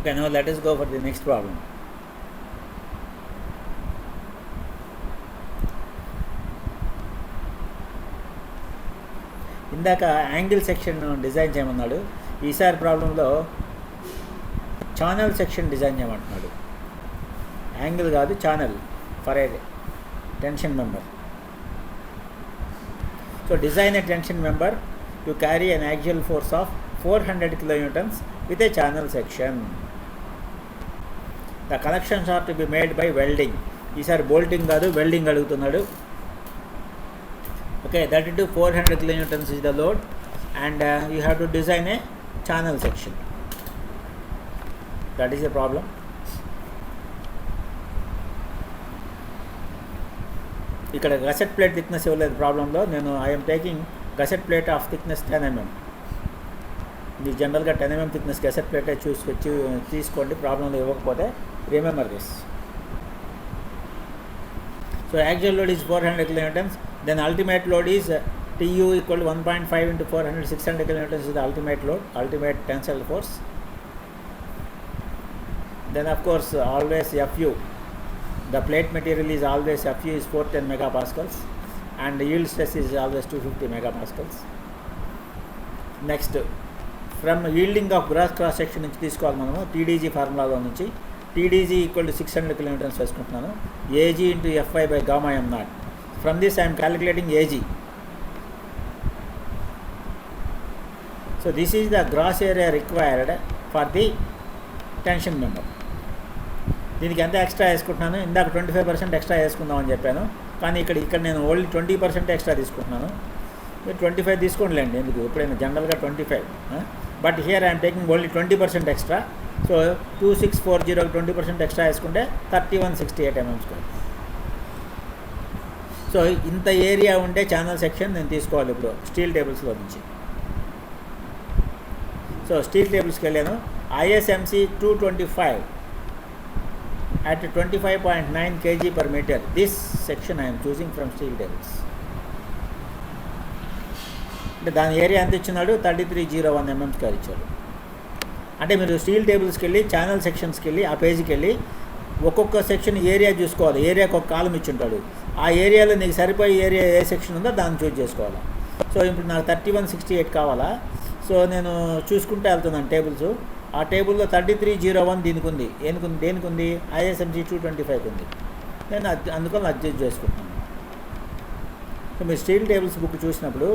Okay, now let us go for the next problem. ఇందాక angle section design చేయమన్నాడు, ఈసారి ప్రాబ్లంలో channel section design చేయమంటున్నాడు. Angle కాదు, channel for a tension member. So design A tension member to carry an actual force of 400 kilonewtons with a channel section. The connections are to be made by welding. ఈసారి bolting కాదు, welding అడుగుతున్నాడు. Okay, that into 400 kilonewtons is the load and you have to design a channel section. That is the problem. ఇక్కడ gusset plate thickness ఇవ్వలేదు ప్రాబ్లంలో. నేను I'm taking gusset plate of thickness 10 mm. మీరు జనరల్గా 10 mm thickness gusset ప్లేటే తీసుకోండి, ప్రాబ్లంలో ఇవ్వకపోతే. Remember this. So actual load is 400 kilonewtons, then ultimate load is TU equal to 1.5 into 400, 600 kilonewtons is the ultimate load, ultimate tensile force. Then of course always FU, the plate material is always FU is 410 megapascals and the yield stress is always 250 megapascals. Next, from yielding of gross cross section నుంచి తీసుకోవాలి మనము TDG ఫార్ములాలో నుంచి. TDG equal to 600 kilonewtons వేసుకుంటున్నాను. AG into Fy by gamma m naught. From this I am calculating AG. So this is the gross area required for the tension member. దీనికి ఎంత extra వేసుకుంటున్నాను, ఇందాక 25% extra వేసుకుందామని చెప్పాను, కానీ ఇక్కడ నేను ఓన్లీ 20% ఎక్స్ట్రా తీసుకుంటున్నాను. మీరు 25 తీసుకోండిలేండి, ఎందుకు ఎప్పుడైనా జనరల్గా 25, but here I'm taking only 20% extra. So 2640 20% extra వేసుకుంటే 3168 mm². సో ఇంత ఏరియా ఉండే ఛానల్ సెక్షన్ నేను తీసుకోవాలి ఇప్పుడు స్టీల్ టేబుల్స్లో నుంచి. సో స్టీల్ టేబుల్స్కి వెళ్ళాను. ISMC 225 at 25.9 kg per meter. This section I am choosing from steel tables. అంటే దాని ఏరియా ఎంత ఇచ్చినాడు, 3301 mm² ఇచ్చాడు. అంటే మీరు స్టీల్ టేబుల్స్కి వెళ్ళి ఛానల్ సెక్షన్స్కి వెళ్ళి ఆ పేజీకి వెళ్ళి ఒక్కొక్క సెక్షన్ ఏరియా చూసుకోవాలి. ఏరియాకి ఒక కాలం ఇచ్చి ఉంటాడు, ఆ ఏరియాలో నీకు సరిపోయే ఏరియా ఏ సెక్షన్ ఉందో దాన్ని చూజ్ చేసుకోవాలి. సో ఇప్పుడు నాకు 3168 కావాలా, సో నేను చూసుకుంటూ వెళ్తున్నాను టేబుల్స్. ఆ టేబుల్లో 3301 దీనికి ఉంది, దేనికి ఉంది, ISMC 225 ఉంది. నేను అందుకని అడ్జస్ట్ చేసుకుంటున్నాను. సో మీరు స్టీల్ టేబుల్స్ బుక్ చూసినప్పుడు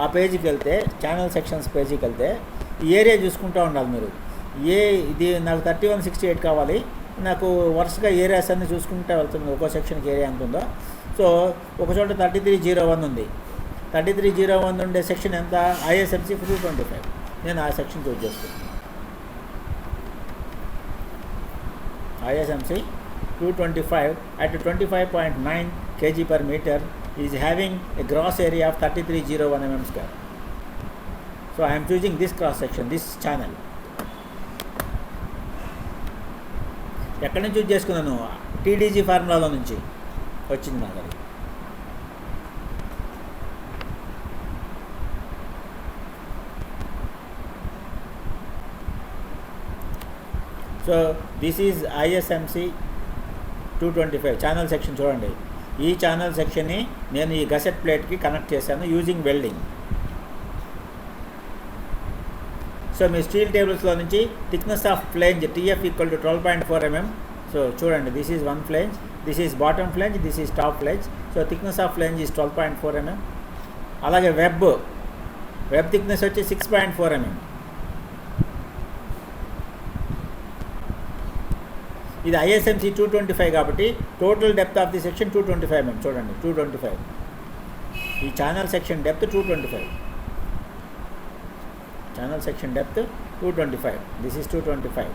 ఆ పేజీకి వెళ్తే, ఛానల్ సెక్షన్స్ పేజీకి వెళ్తే ఈ ఏరియా చూసుకుంటూ ఉండాలి మీరు. ఇది నాకు 3168 కావాలి, నాకు వరుసగా ఏరియాస్ అన్నీ చూసుకుంటూ వెళ్తుంది, ఒక్కో సెక్షన్కి ఏరియా ఎంత ఉందో. సో ఒక చోట 3301 ఉంది, 3301 ఉండే సెక్షన్ ఎంత, ISMC 225. నేను ఆ సెక్షన్ చూజ్ చేసుకుంటాను. ISMC 225 at 25.9 kg per meter is having a gross area of 3301 mm². So I am choosing this cross section, this channel. ఎక్కడి నుంచి చూజ్ చేసుకున్నాను, TDG ఫార్ములాలో నుంచి వచ్చింది నాకు అది. So this is ISMC 225 channel section. చూడండి, ఈ ఛానల్ సెక్షన్ని నేను ఈ గసెట్ ప్లేట్కి కనెక్ట్ చేశాను యూజింగ్ వెల్డింగ్. సో మీ స్టీల్ టేబుల్స్లో నుంచి thickness of flange TF equal to 12.4 mm. So చూడండి, this is one flange, this is bottom flange, this is top flange. So thickness of flange is 12.4 mm. అలాగే web thickness వచ్చి 6.4 mm. ఇది ISMC 225 కాబట్టి total depth of the section 225 mm. చూడండి 225, ఈ channel section depth 225, channel section depth 225, this is 225.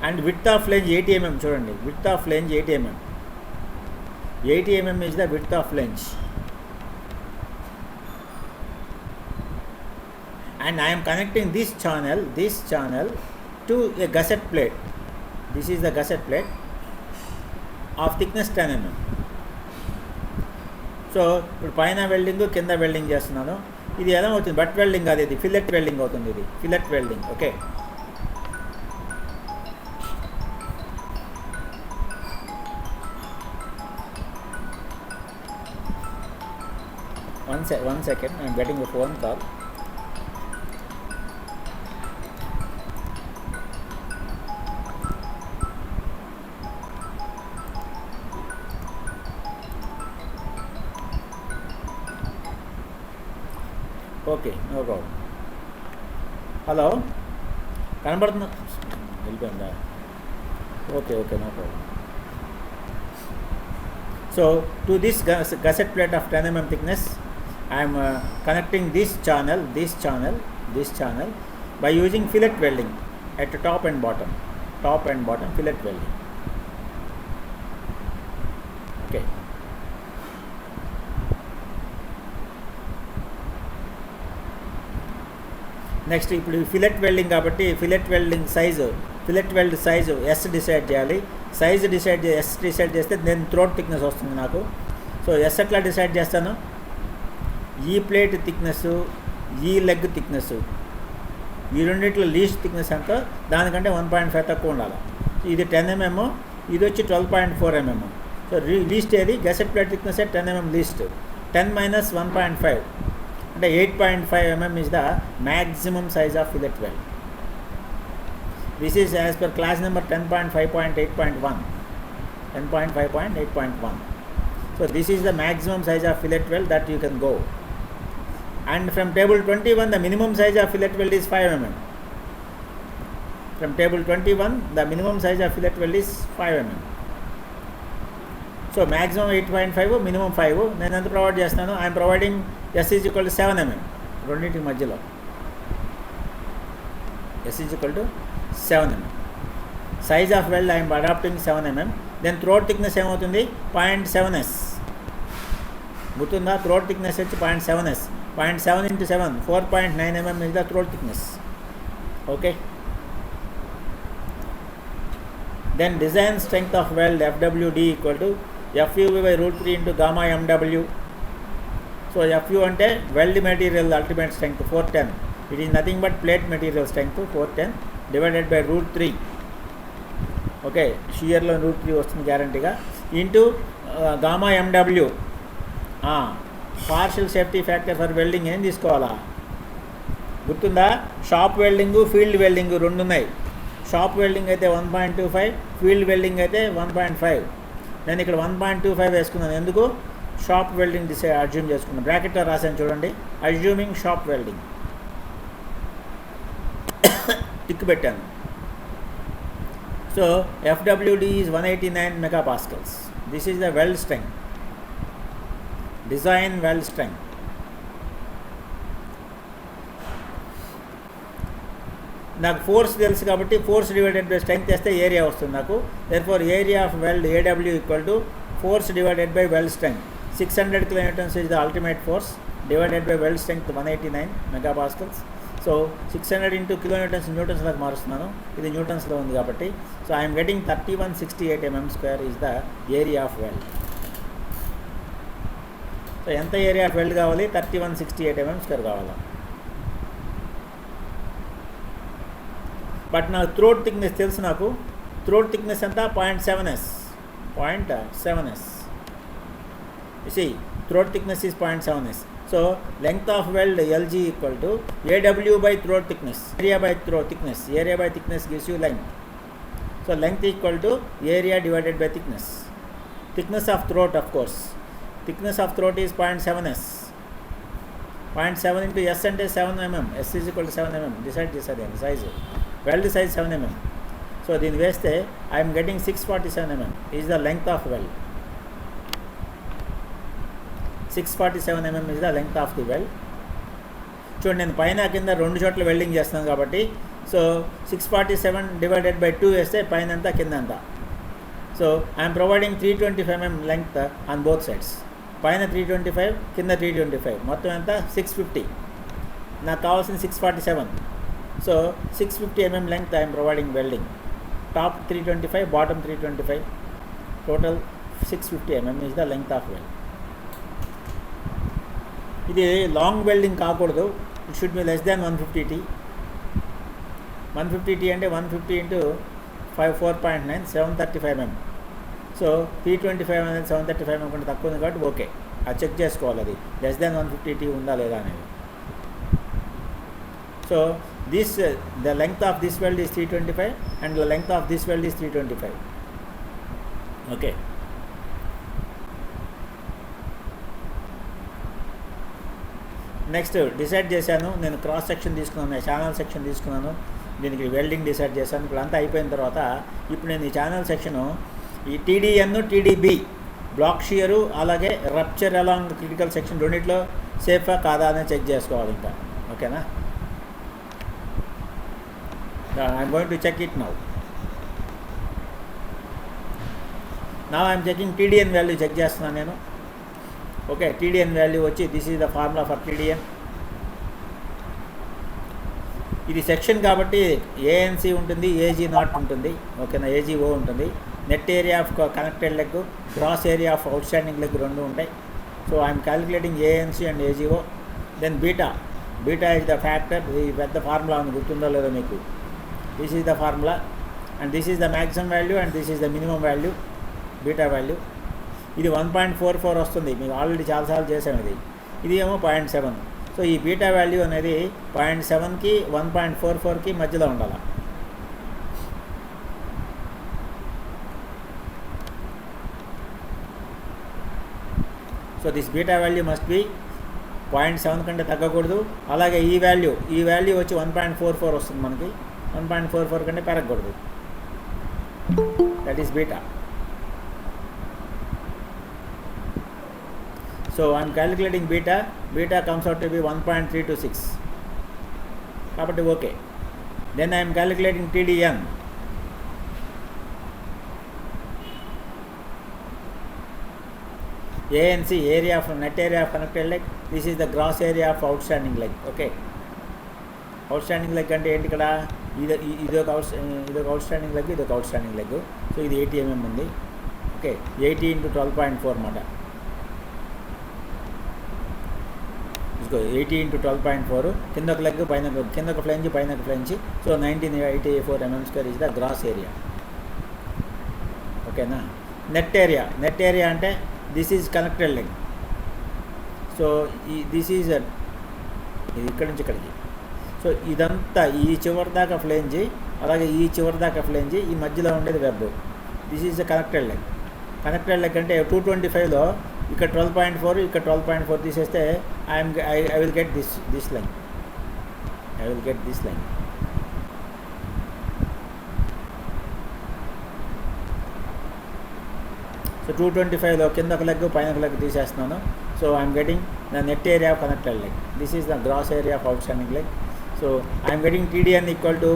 And width of flange 80 mm. చూడండి, width of flange 80 mm. 80 mm is the width of flange. And I am connecting this channel to a gusset plate. This is the gusset plate of thickness 10 mm. So ఇప్పుడు పైన welding కింద welding చేస్తున్నాను. ఇది ఎలా అవుతుంది, but welding కాదు, ఇది fillet welding అవుతుంది. ఇది fillet welding. Okay, one second, I am getting a phone call. Okay, no problem. Hello, కనబడుతుందా, వెళ్ళిపోయిందా? Okay, no problem. So to this gusset plate of 10 mm thickness, I am connecting this channel by using fillet welding at top and bottom fillet welding. Okay. Next ఇప్పుడు fillet welding కాబట్టి fillet welding size fillet weld size S decide చేయాలి. Size S decide చేస్తే నేను throat thickness వస్తుంది నాకు. So yes ఎట్లా decide చేస్తాను, ఈ ప్లేట్ థిక్నెస్, ఈ లెగ్ థిక్నెస్, ఈ రెండిట్లో లీస్ట్ థిక్నెస్ ఎంతో దానికంటే 1.5 తక్కువ ఉండాలి. ఇది 10 mm, ఇది వచ్చి 12.4 mm. సో లీస్ట్ ఏది, gusset plate thickness 10 mm least. 10 minus 1.5 అంటే 8.5 mm is the maximum size of fillet weld. This is as per class number 10.5.8.1. 10.5.8.1. So this is the maximum size of fillet weld that you can go. And from table 21 the minimum size of fillet weld is 5 mm. From table 21 the minimum size of fillet weld is 5 mm. So maximum 8.5, minimum 5. నేను ఎంత provide చేస్తాను, I'm providing S is equal to 7 mm. రెండింటి మధ్యలో S is equal to 7 mm. Size of weld I'm adopting 7 mm. Then throat thickness ఏమవుతుంది, 0.7s. గుర్తుందా, throat thickness వచ్చి 0.7s. 0.7 into 7, 4.9 mm is the throat thickness. Okay. Then design strength of weld FWD equal to FUV by root 3 into gamma MW. So FU ante weld material ultimate strength 410. It is nothing but plate material strength 410 divided by root 3. Okay, shear lo root 3 వస్తుంది గ్యారంటీగా into gamma MW. Partial safety factor for welding ఏం తీసుకోవాలా, గుర్తుందా, shop welding field welding రెండు ఉన్నాయి. Shop welding అయితే 1.25, field welding అయితే 1.5. నేను ఇక్కడ 1.25 వేసుకున్నాను. ఎందుకు, షాప్ వెల్డింగ్ అజ్యూమ్ చేసుకున్నాను. బ్రాకెట్లో రాశాను చూడండి, అజ్యూమింగ్ షాప్ వెల్డింగ్ టిక్ పెట్టాను. So FWD is 189 MPa. This is the weld strength, design weld strength. నాకు ఫోర్స్ తెలుసు కాబట్టి ఫోర్స్ డివైడెడ్ బై స్ట్రెంగ్త్ చేస్తే ఏరియా వస్తుంది నాకు. Therefore area of weld AW equal to force divided by weld strength. 600 kilonewtons is the ultimate force divided by weld strength 189 MPa. So 600 into kilonewtons న్యూటన్స్లోకి మారుస్తున్నాను, ఇది న్యూటన్స్లో ఉంది కాబట్టి. So I'm getting 3168 mm² is the area of weld. So ఎంత area of wealth కావాలి, 3168 mm² కావాలి. But నాకు throat thickness తెలుసు, నాకు throat thickness ఎంత, 0.7s. 0.7s. You see, throat thickness is 0.7s. So length of weld LG equal to AW by throat thickness. Area by throat thickness. Area by thickness gives you length. So length equal to area divided by thickness. Thickness of throat, of course. Thickness of throat is 0.7s. 0.7 into S అంటే 7 mm. S is equal to 7 mm. Decide చేసేది size. Weld size 7 mm. So దీన్ని వేస్తే I am getting 647 mm is the length of weld. 647 mm is the length of the weld. చూడండి, నేను పైన కింద రెండు చోట్ల వెల్డింగ్ చేస్తున్నాను కాబట్టి సో 647 డివైడెడ్ బై 2 వేస్తే పైన అంతా కింద అంతా. So I'm providing 325 mm length on both sides. పైన 325, కింద 325, మొత్తం ఎంత 650. నాకు కావాల్సిన 647. So 650 mm length I'm providing welding. Top 325, bottom 325, total 650 mm is the length of weld. ఇది లాంగ్ వెల్డింగ్ కాకూడదు, it should be less than 150 T. 150 T అంటే 150 into 4.9, 735 mm. So 325 అనేది 735 mm కంటే తక్కువ ఉంది కాబట్టి ఓకే, అది చెక్ చేసుకోవాలి, అది లెస్ దాన్ 150 T ఉందా లేదా అనేది. So this the length of this weld is 325 and the length of this weld is 325. Okay, next decide చేశాను. నేను క్రాస్ సెక్షన్ తీసుకున్నాను, ఛానల్ సెక్షన్ తీసుకున్నాను, దీనికి వెల్డింగ్ డిసైడ్ చేశాను. ఇప్పుడు అంతా అయిపోయిన తర్వాత ఇప్పుడు నేను ఈ ఛానల్ సెక్షను ఈ TDN, TDB, బ్లాక్ షియరు, అలాగే రప్చర్ అలాంగ్ క్రిటికల్ సెక్షన్ రెండిట్లో సేఫా కాదా అని చెక్ చేసుకోవాలి ఇంకా. ఓకేనా, I'm going to check it now. I'm checking TDN value check చేస్తున్నాను నేను. ఓకే, TDN వాల్యూ వచ్చి this is the formula for TDN. ఇది సెక్షన్ కాబట్టి ఏఎన్సి ఉంటుంది, ఏజీ నాట్ ఉంటుంది, ఓకేనా, ఏజీఓ ఉంటుంది. Net area of connected leg, gross area of outstanding leg రెండు ఉంటాయి. So I'm calculating ANC and AGO. Then beta is the factor. ఇది పెద్ద ఫార్ములా ఉంది, గుర్తుందో లేదో మీకు. This is the formula and this is the maximum value and this is the minimum value, beta value. ఇది 1.44 వస్తుంది, మీకు ఆల్రెడీ చాలాసార్లు చేసాం ఇది. ఇది ఏమో 0.7. సో ఈ బీటా వాల్యూ అనేది 0.7కి 1.44కి మధ్యలో ఉండాలి. So this beta value must be 0.7 కంటే తగ్గకూడదు. అలాగే ఈ వాల్యూ వచ్చి 1.44 వస్తుంది మనకి. 1.44 కంటే పెరగకూడదు. That is beta. So I'm calculating beta comes out to be 1.326 కాబట్టి okay. Then I'm calculating TDN. ANC, area of net area of connected leg. This is the gross area of outstanding leg. Okay, outstanding leg అంటే ఏంటి ఇక్కడ? ఇదొక outstanding leg, ఇదొక outstanding leg. So ఇది 80 mm ఉంది. Okay, 80 × 12.4 అన్నమాట. 80 × 12.4. కిందొక leg, కిందొక ఫ్లెంజ్, పైన flange. So 1984 mm² is the gross area. ఓకేనా. నెట్ ఏరియా అంటే this is connected leg. So this is ఇది ఇక్కడి నుంచి ఇక్కడికి. సో ఇదంతా ఈ చివరి దాకా ఫ్లెంజ్, అలాగే ఈ చివరి దాకా ఫ్లెంజ్, ఈ మధ్యలో ఉండేది web. This is the connected leg. Connected leg అంటే 225లో ఇక్కడ 12.4, ఇక్కడ 12.4 తీసేస్తే I will get this line. So 225లో కింద ఒక లెగ్, పైన ఒక లెగ్ తీసేస్తున్నాను. So I'm getting the net area of connected leg. This is the gross area of outstanding leg. So I'm getting TDN equal to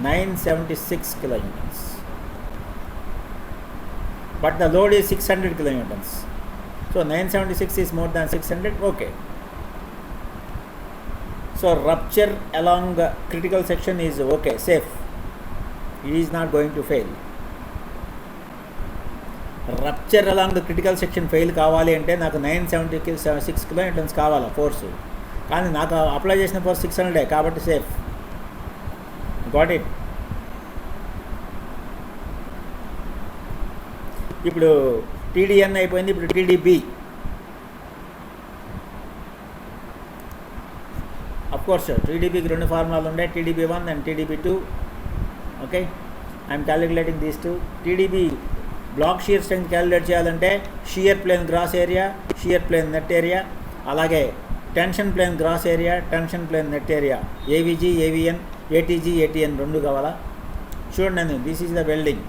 976 kilonewtons. But the load is 600 kilonewtons. So 976 is more than 600. Okay. So rupture along critical section is okay, safe. It is not going to fail. Rupture along the critical section fail కావాలి అంటే నాకు 976 kilonewtons కావాలి force. కానీ నాకు apply చేసిన force 600 కాబట్టి safe. Got it. ఇప్పుడు TDN అయిపోయింది. ఇప్పుడు TDB. అఫ్కోర్స్ TDBకి రెండు ఫార్ములాలు ఉన్నాయి, TDB1 and TDB2. Okay, I'm calculating these two. TDB block shear strength calculate చేయాలంటే shear plane gross area, shear plane net area, అలాగే tension plane gross area, tension plane net area, AVG, AVN, ATG, ATN రెండు కావాలా. చూడండి, నేను this is the welding.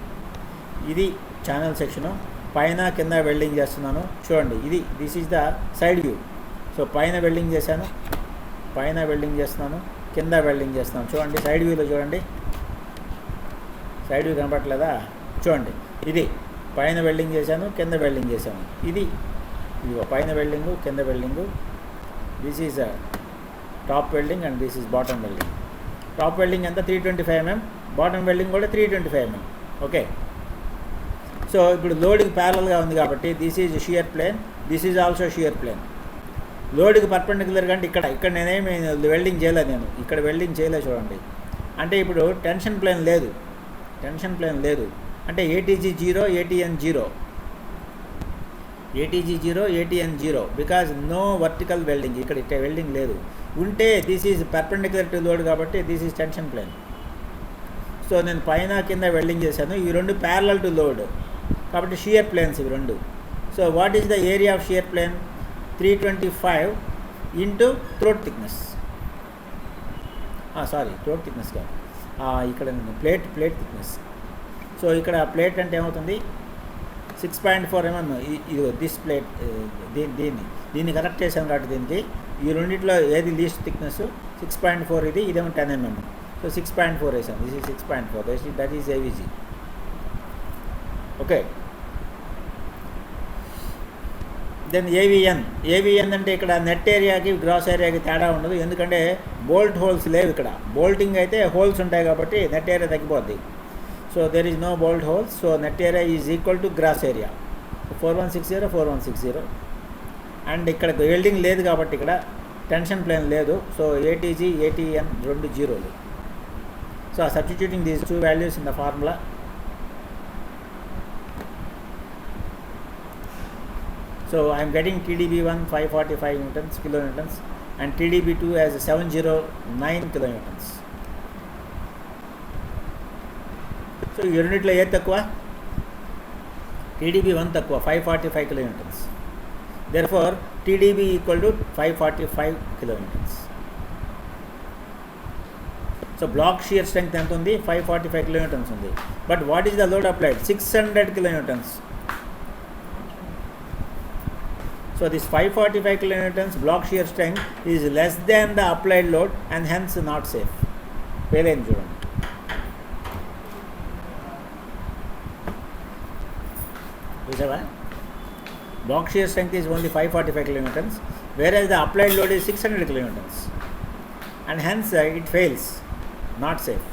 ఇది channel section. పైన కింద welding చేస్తున్నాను. చూడండి, this is the side view. So పైన వెల్డింగ్ చేశాను, పైన వెల్డింగ్ చేస్తున్నాను, కింద వెల్డింగ్ చేస్తున్నాను. చూడండి, సైడ్ వ్యూలో చూడండి. సైడ్ వ్యూ కనపట్లేదా? చూడండి, ఇది పైన వెల్డింగ్ చేశాను, కింద వెల్డింగ్ చేశాను. ఇది పైన వెల్డింగు, కింద welding. This is top welding and this is bottom welding. Top welding ఎంత 325 mm, బాటమ్ వెల్డింగ్ కూడా 325 mm. ఓకే, సో ఇప్పుడు లోడ్కి ప్యారల్గా ఉంది కాబట్టి this is shear plane, this is also shear plane. లోడ్కి పర్పెండిక్యులర్ అంటే ఇక్కడ నేనేమి వెల్డింగ్ చేయలేదు, నేను ఇక్కడ వెల్డింగ్ చేయలేదు. చూడండి, అంటే ఇప్పుడు టెన్షన్ ప్లేన్ లేదు అంటే ATG 0, ATN 0, ATG 0, ATN 0, because no vertical welding. ఇక్కడ వెల్డింగ్ లేదు. ఉంటే this is perpendicular to load కాబట్టి this is tension plane. So నేను పైన కింద వెల్డింగ్ చేశాను. ఈ రెండు ప్యారలల్ టు లోడ్ కాబట్టి షియర్ ప్లేన్స్ ఇవి రెండు. So what is the area of shear plane? 325 into throat thickness. Sorry, throat thickness కాదు, ఇక్కడ ప్లేట్ థిక్నెస్. సో ఇక్కడ ప్లేట్ అంటే ఏమవుతుంది? 6.4 mm. ఇది దిస్ ప్లేట్, దీన్ని కరెక్ట్ చేశాను కాబట్టి దీనికి ఈ రెండింటిలో ఏది లీస్ట్ థిక్నెస్? 6.4. ఇదేమో 10 mm. సో 6.4 వేసాను. This is 6.4. That is AVG. Okay, then AVN అంటే ఇక్కడ నెట్ ఏరియాకి గ్రాస్ ఏరియాకి తేడా ఉండదు, ఎందుకంటే బోల్ట్ హోల్స్ లేవు ఇక్కడ. బోల్టింగ్ అయితే హోల్స్ ఉంటాయి కాబట్టి నెట్ ఏరియా తగ్గిపోద్ది. So there is no bolt holes, so net area is equal to gross area 4160 and ఇక్కడ వెల్డింగ్ లేదు కాబట్టి ఇక్కడ టెన్షన్ ప్లేన్ లేదు. సో ఏటీజీ ఏటీఎన్ 2 జీరోలు. So substituting these 2 values in the formula. So I am getting TDB1 545 kilonewtons and TDB2 as 709 kilonewtons. So ఈ రెండిట్లో ఏది తక్కువ? TDB1 తక్కువ 545 kilonewtons. Therefore TDB equal to 545 kilonewtons. So block shear strength ఎంత ఉంది? 545 kilonewtons ఉంది. But what is the load applied? 600 kilonewtons. So this 545 kilonewtons block shear strength is less than the applied load and hence not safe. Fail in చూడండి. చూసావా? Block shear strength is only 545 kilonewtons, whereas the applied load is 600 kilonewtons, and hence it fails, not safe.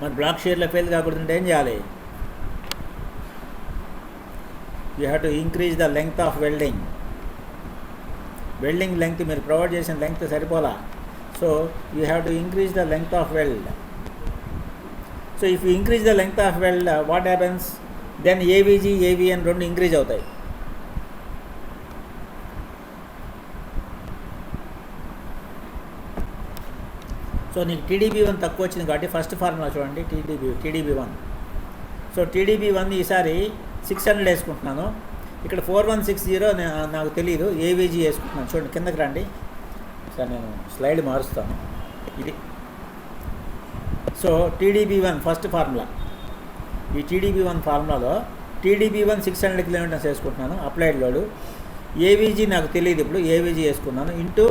మరి block షేర్లో fail కాకూడదంటే ఏం చేయాలి? You have to increase the length of welding length మీరు provide చేసిన length సరిపోలా. So you have to increase the length of weld. So if you increase the length of weld what happens? Then AVG AVN 2 increase అవుతాయి. సో నీకు TDB1 తక్కువ వచ్చింది కాబట్టి first formula చూడండి, TDB1. సో TDB1 ఈసారి 600 వేసుకుంటున్నాను. ఇక్కడ 4160 నాకు తెలియదు, ఏవీజీ వేసుకుంటున్నాను. చూడండి కిందకి రండి సార్, నేను స్లైడ్ మారుస్తాను. ఇది సో TDB1 ఫస్ట్ ఫార్ములా. ఈ TDB1 ఫార్ములాలో TDB1 600 kilonewtons వేసుకుంటున్నాను అప్లైడ్ లోడు. ఏవీజీ నాకు తెలియదు, ఇప్పుడు ఏవీజీ వేసుకున్నాను into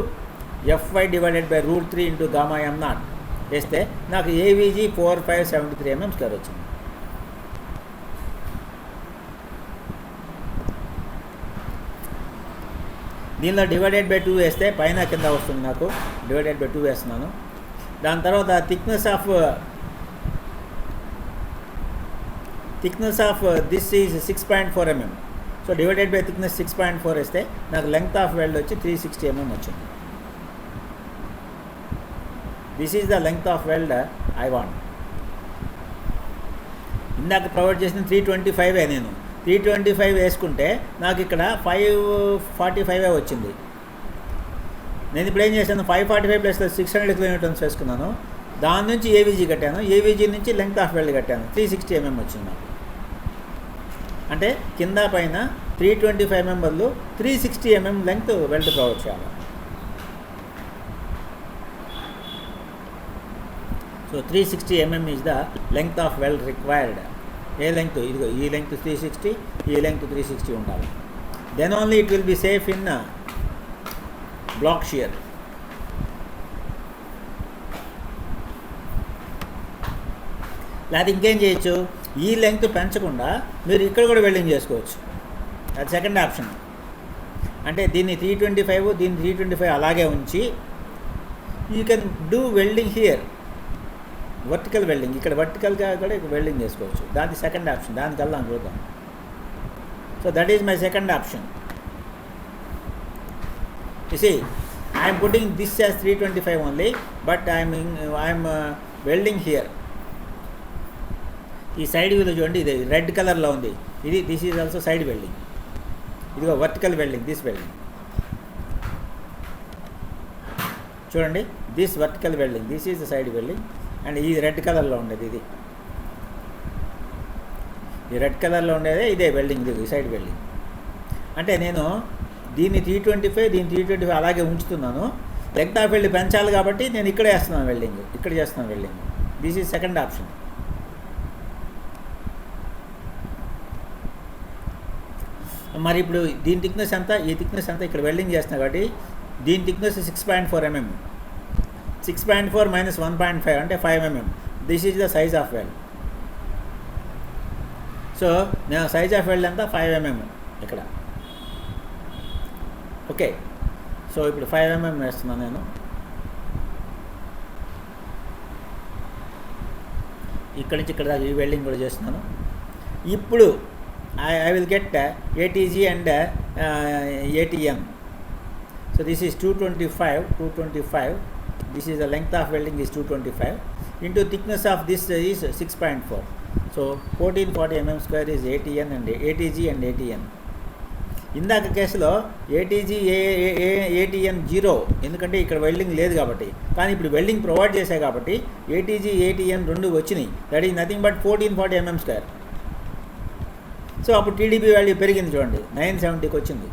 FY divided by √3 into gamma m0 వేస్తే నాకు ఏవీజీ 4573 mm² వచ్చింది. దీనిలో డివైడెడ్ బై 2 వేస్తే పైన కింద వస్తుంది, నాకు డివైడెడ్ బై 2 వేస్తున్నాను. దాని తర్వాత thickness of this is 6.4 mm. So divided by thickness 6.4 వేస్తే నాకు లెంగ్త్ ఆఫ్ వెల్డ్ వచ్చి 360 mm వచ్చింది. This is the length of wealth I want. ఇందాక ప్రొవైడ్ చేసిన 325 నేను 325 వేసుకుంటే నాకు ఇక్కడ 545 వచ్చింది. నేను ఇప్పుడు ఏం చేశాను, 545 ప్లస్ 600 kilonewtons వేసుకున్నాను. దాని నుంచి ఏవీజీ కట్టాను, ఏవీజీ నుంచి లెంగ్త్ ఆఫ్ వెల్డ్ కట్టాను, 360 mm వచ్చింది నాకు. అంటే కింద పైన 325 mm బదులు 360 mm లెంగ్త్ వెల్డ్ ప్రొవైడ్ చేయాలి. So 360 mm is the length of weld required. ఏ లెంగ్త్? ఇదిగో ఈ లెంగ్త్ 360, ఈ లెంగ్త్ 360 ఉండాలి. Then only it will be safe in block shear. లేకపోతే ఇంకేం చేయొచ్చు, ఈ లెంగ్త్ పెంచకుండా మీరు ఇక్కడ కూడా వెల్డింగ్ చేసుకోవచ్చు. అది సెకండ్ ఆప్షన్. అంటే దీన్ని 325, దీన్ని 325 అలాగే ఉంచి you can do welding here, vertical welding. ఇక్కడ వర్టికల్గా కూడా వెల్డింగ్ చేసుకోవచ్చు. దాని సెకండ్ ఆప్షన్, దానికి వెళ్దాం చూద్దాం. So that is my second option. You see, I am putting this as 325 only, but I am welding here. ఈ సైడ్ వ్యూలో చూడండి, ఇది రెడ్ కలర్లో ఉంది. This is also side welding. ఇదిగో వర్టికల్ వెల్డింగ్, దిస్ వెల్డింగ్ చూడండి, this vertical welding, this is the side welding. And ఈ red కలర్లో ఉండేది, ఈ రెడ్ కలర్లో ఉండేదే ఇదే వెల్డింగ్, ఇది సైడ్ వెల్డింగ్. అంటే నేను దీన్ని 325, దీన్ని 325 అలాగే ఉంచుతున్నాను. లెంగ్త్ ఆఫ్ వెల్డ్ పెంచాలి కాబట్టి నేను ఇక్కడ వేస్తున్నాను వెల్డింగ్, ఇక్కడ చేస్తున్నాను welding. This is second option. మరి ఇప్పుడు దీని థిక్నెస్ ఎంత, ఈ థిక్నెస్ ఎంత, ఇక్కడ వెల్డింగ్ చేస్తున్నా కాబట్టి దీని థిక్నెస్ 6.4 mm. 6.4 - 1.5 అంటే 5 mm. This is the size of weld. So నేను సైజ్ ఆఫ్ వెల్డ్ అంతా 5 mm ఇక్కడ. ఓకే, సో ఇప్పుడు 5 mm వేస్తున్నాను నేను. ఇక్కడి నుంచి ఇక్కడ దాకా ఈ వెల్డింగ్ కూడా చేస్తున్నాను. ఇప్పుడు I will get ATG and ATM. So this is 225. This is the length of welding is 225 into thickness of this is 6.4. So 1440 mm square is ATN and ATG and ATN. ఇందాక కేసులో ATG ATN 0, ఎందుకంటే ఇక్కడ welding లేదు కాబట్టి. కానీ ఇప్పుడు welding provide చేశాయి కాబట్టి ATG ATN రెండు వచ్చినాయి. That is nothing but 1440 mm square. So అప్పుడు టీడీపీ వాల్యూ పెరిగింది చూడండి, 970కి వచ్చింది.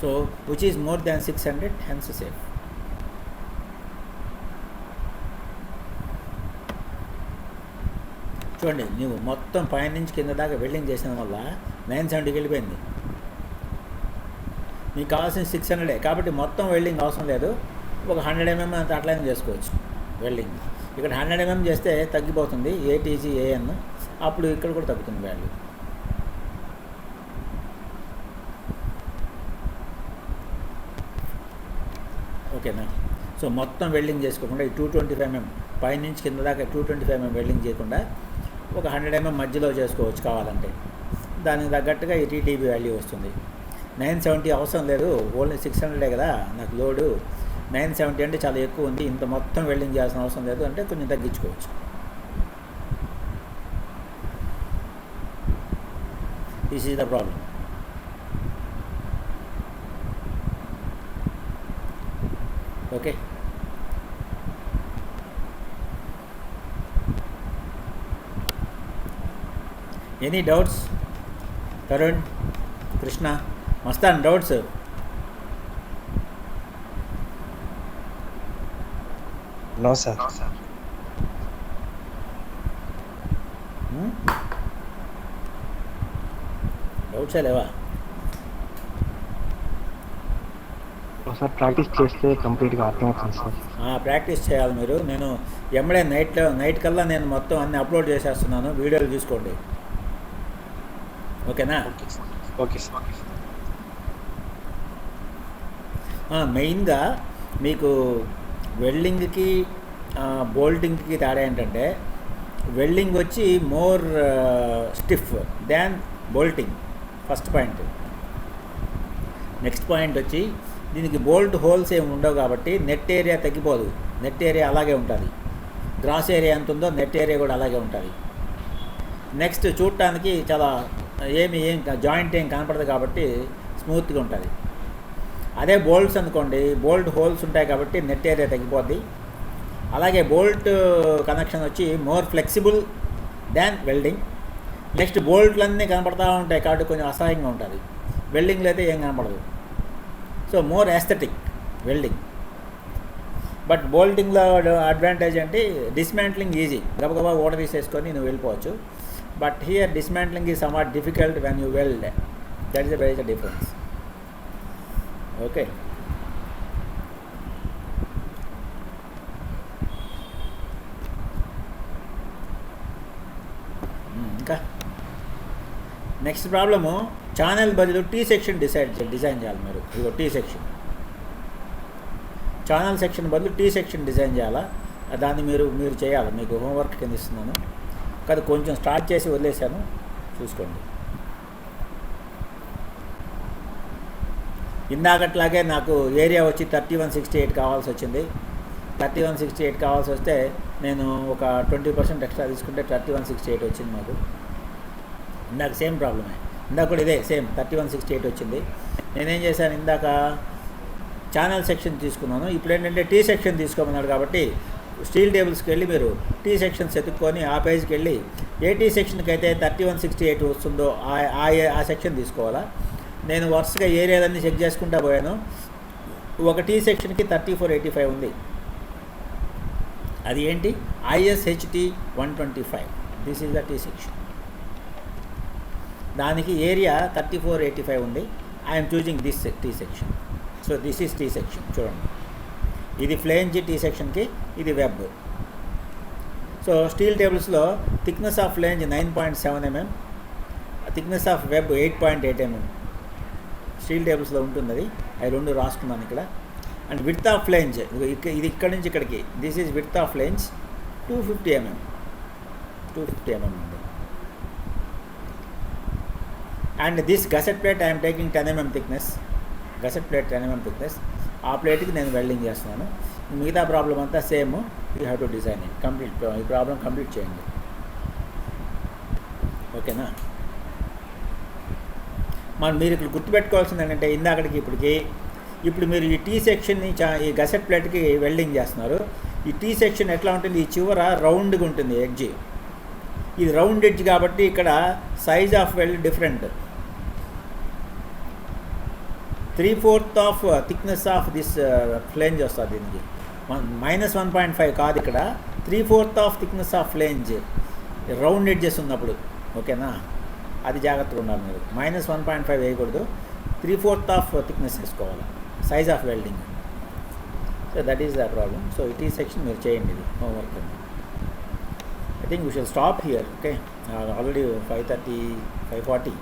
So which is more than 600, hence safe. చూడండి, నువ్వు మొత్తం పైన నుంచి కింద దాకా వెల్డింగ్ చేసిన వల్ల 970కి వెళ్ళిపోయింది. నీకు కావాల్సిన 600 కాబట్టి మొత్తం వెల్డింగ్ అవసరం లేదు. ఒక 100 mm అంత అట్లయినా చేసుకోవచ్చు వెల్డింగ్. ఇక్కడ 100 mm చేస్తే తగ్గిపోతుంది ATG AN, అప్పుడు ఇక్కడ కూడా తగ్గుతుంది వాల్యూ. ఓకేనా? సో మొత్తం వెల్డింగ్ చేసుకోకుండా ఈ 225 mm పైనుంచి కింద దాకా 225 mm వెల్డింగ్ చేయకుండా ఒక 100 mm మధ్యలో చేసుకోవచ్చు కావాలంటే. దానికి తగ్గట్టుగా ఈ టీటీబీ వాల్యూ వస్తుంది. 970 అవసరం లేదు, ఓన్లీ 600 కదా నాకు లోడు. 970 అంటే చాలా ఎక్కువ ఉంది, ఇంత మొత్తం వెల్డింగ్ చేయాల్సిన అవసరం లేదు అంటే కొంచెం తగ్గించుకోవచ్చు. This is the problem. Okay, any doubts? Tarun, Krishna, Mastan, doubts? No, sir. డౌట్సే లేవా? ఒకసారి ప్రాక్టీస్ చేస్తే కంప్లీట్గా అర్థమవుతుంది సార్. ప్రాక్టీస్ చేయాలి మీరు. నేను ఎమ్మడే నైట్ కల్లా నేను మొత్తం అన్ని అప్లోడ్ చేసేస్తున్నాను, వీడియోలు చూసుకోండి. ఓకేనా? Okay sir. మెయిన్గా మీకు వెల్డింగ్కి బోల్టింగ్కి తేడా ఏంటంటే, వెల్డింగ్ వచ్చి more stiff than bolting, first point. Next point వచ్చి దీనికి బోల్ట్ హోల్స్ ఏమి ఉండవు కాబట్టి నెట్ ఏరియా తగ్గిపోదు, నెట్ ఏరియా అలాగే ఉంటుంది. గ్రాస్ ఏరియా ఎంత ఉందో నెట్ ఏరియా కూడా అలాగే ఉంటుంది. నెక్స్ట్ చూడటానికి చాలా ఏం జాయింట్ ఏం కనపడదు కాబట్టి స్మూత్గా ఉంటుంది. అదే బోల్ట్స్ అనుకోండి, బోల్ట్ హోల్స్ ఉంటాయి కాబట్టి నెట్ ఏరియా తగ్గిపోద్ది. అలాగే బోల్ట్ కనెక్షన్ వచ్చి మోర్ ఫ్లెక్సిబుల్ దాన్ వెల్డింగ్. నెక్స్ట్ బోల్ట్లన్నీ కనపడతా ఉంటాయి కాబట్టి కొంచెం అసహ్యంగా ఉంటుంది. వెల్డింగ్లో అయితే ఏం కనపడదు. So more aesthetic welding. But బోల్టింగ్లో అడ్వాంటేజ్ అంటే డిస్మాంట్లింగ్ ఈజీ, గబగబా ఓడ తీసేసుకొని నువ్వు వెళ్ళిపోవచ్చు. But here dismantling is somewhat difficult when you weld. That is the major difference. Okay, ఇంకా నెక్స్ట్ ప్రాబ్లము, ఛానల్ బదులు టీ సెక్షన్ డిజైన్ చేయాలి మీరు. ఇదిగో టీ సెక్షన్, ఛానల్ సెక్షన్ బదులు టీ సెక్షన్ డిజైన్ చేయాలా, దాన్ని మీరు చేయాలి. మీకు హోంవర్క్ కింద ఇస్తున్నాను కదా, కొంచెం స్టార్ట్ చేసి వదిలేశాను, చూసుకోండి. ఇందాకట్లాగే నాకు ఏరియా వచ్చి 3168 కావాల్సి వచ్చింది. 3168 కావాల్సి వస్తే నేను ఒక 20% ఎక్స్ట్రా తీసుకుంటే 3168 వచ్చింది మాకు. ఇందాక సేమ్ ప్రాబ్లమే, ఇందాక కూడా ఇదే సేమ్ 3168 వచ్చింది. నేనేం చేశాను, ఇందాక ఛానల్ సెక్షన్ తీసుకున్నాను, ఇప్పుడు ఏంటంటే టీ సెక్షన్ తీసుకోమన్నాడు కాబట్టి స్టీల్ టేబుల్స్కి వెళ్ళి మీరు టీ సెక్షన్స్ ఎత్తుక్కొని ఆ పేజ్కి వెళ్ళి ఏ టీ సెక్షన్కి అయితే 3168 వస్తుందో ఆ సెక్షన్ తీసుకోవాలా. నేను వరుసగా ఏరియాలన్నీ చెక్ చేసుకుంటా పోయాను. ఒక టీ సెక్షన్కి 3485 ఉంది. అది ఏంటి, ISHT 125. This is the T section. దానికి ఏరియా 3485 ఉంది. I'm choosing this T section. So this is T section. చూడండి, ఇది ఫ్లేంజ్ టీ సెక్షన్కి, ఇది వెబ్. సో స్టీల్ టేబుల్స్లో thickness of flange 9.7 mm, thickness of web 8.8 mm. Steel టేబుల్స్లో ఉంటుంది అది. అవి రెండు రాసుకున్నాను ఇక్కడ. అండ్ విడ్త్ ఆఫ్ ఫ్లేంజ్ ఇది ఇక్కడ నుంచి ఇక్కడికి, this is width of flange 250 mm. 250 mm ఉంది. And this gusset plate I'm taking 10 mm thickness, gusset plate 10 mm thickness. ఆ ప్లేట్కి నేను వెల్డింగ్ చేస్తున్నాను. మిగతా ప్రాబ్లం అంతా same, you have to design it complete. ఈ ప్రాబ్లం కంప్లీట్ చేయండి, ఓకేనా. మీరు ఇక్కడ గుర్తుపెట్టుకోవాల్సింది ఏంటంటే ఇందాకడికి ఇప్పుడు మీరు ఈ టీ సెక్షన్ని ఈ గసెట్ ప్లేట్కి వెల్డింగ్ చేస్తున్నారు. ఈ టీ సెక్షన్ ఎట్లా ఉంటుంది, ఈ చివర రౌండ్గా ఉంటుంది ఎడ్జ్. ఇది రౌండ్ ఎడ్జ్ కాబట్టి ఇక్కడ size of wealth different. 3/4 of thickness of this flange వస్తుంది దీనికి. -1.5 కాదు, ఇక్కడ 3/4 of thickness of flange round edges ఉన్నప్పుడు, ఓకేనా. అది జాగ్రత్తగా ఉండాలి మీరు. -1.5 వేయకూడదు, 3/4 ఆఫ్ థిక్నెస్ వేసుకోవాలి size of welding. So that is the problem. So it ఈ సెక్షన్ మీరు చేయండి, ఇది homework. I think we should stop here, okay. Already 5:30, 5:40.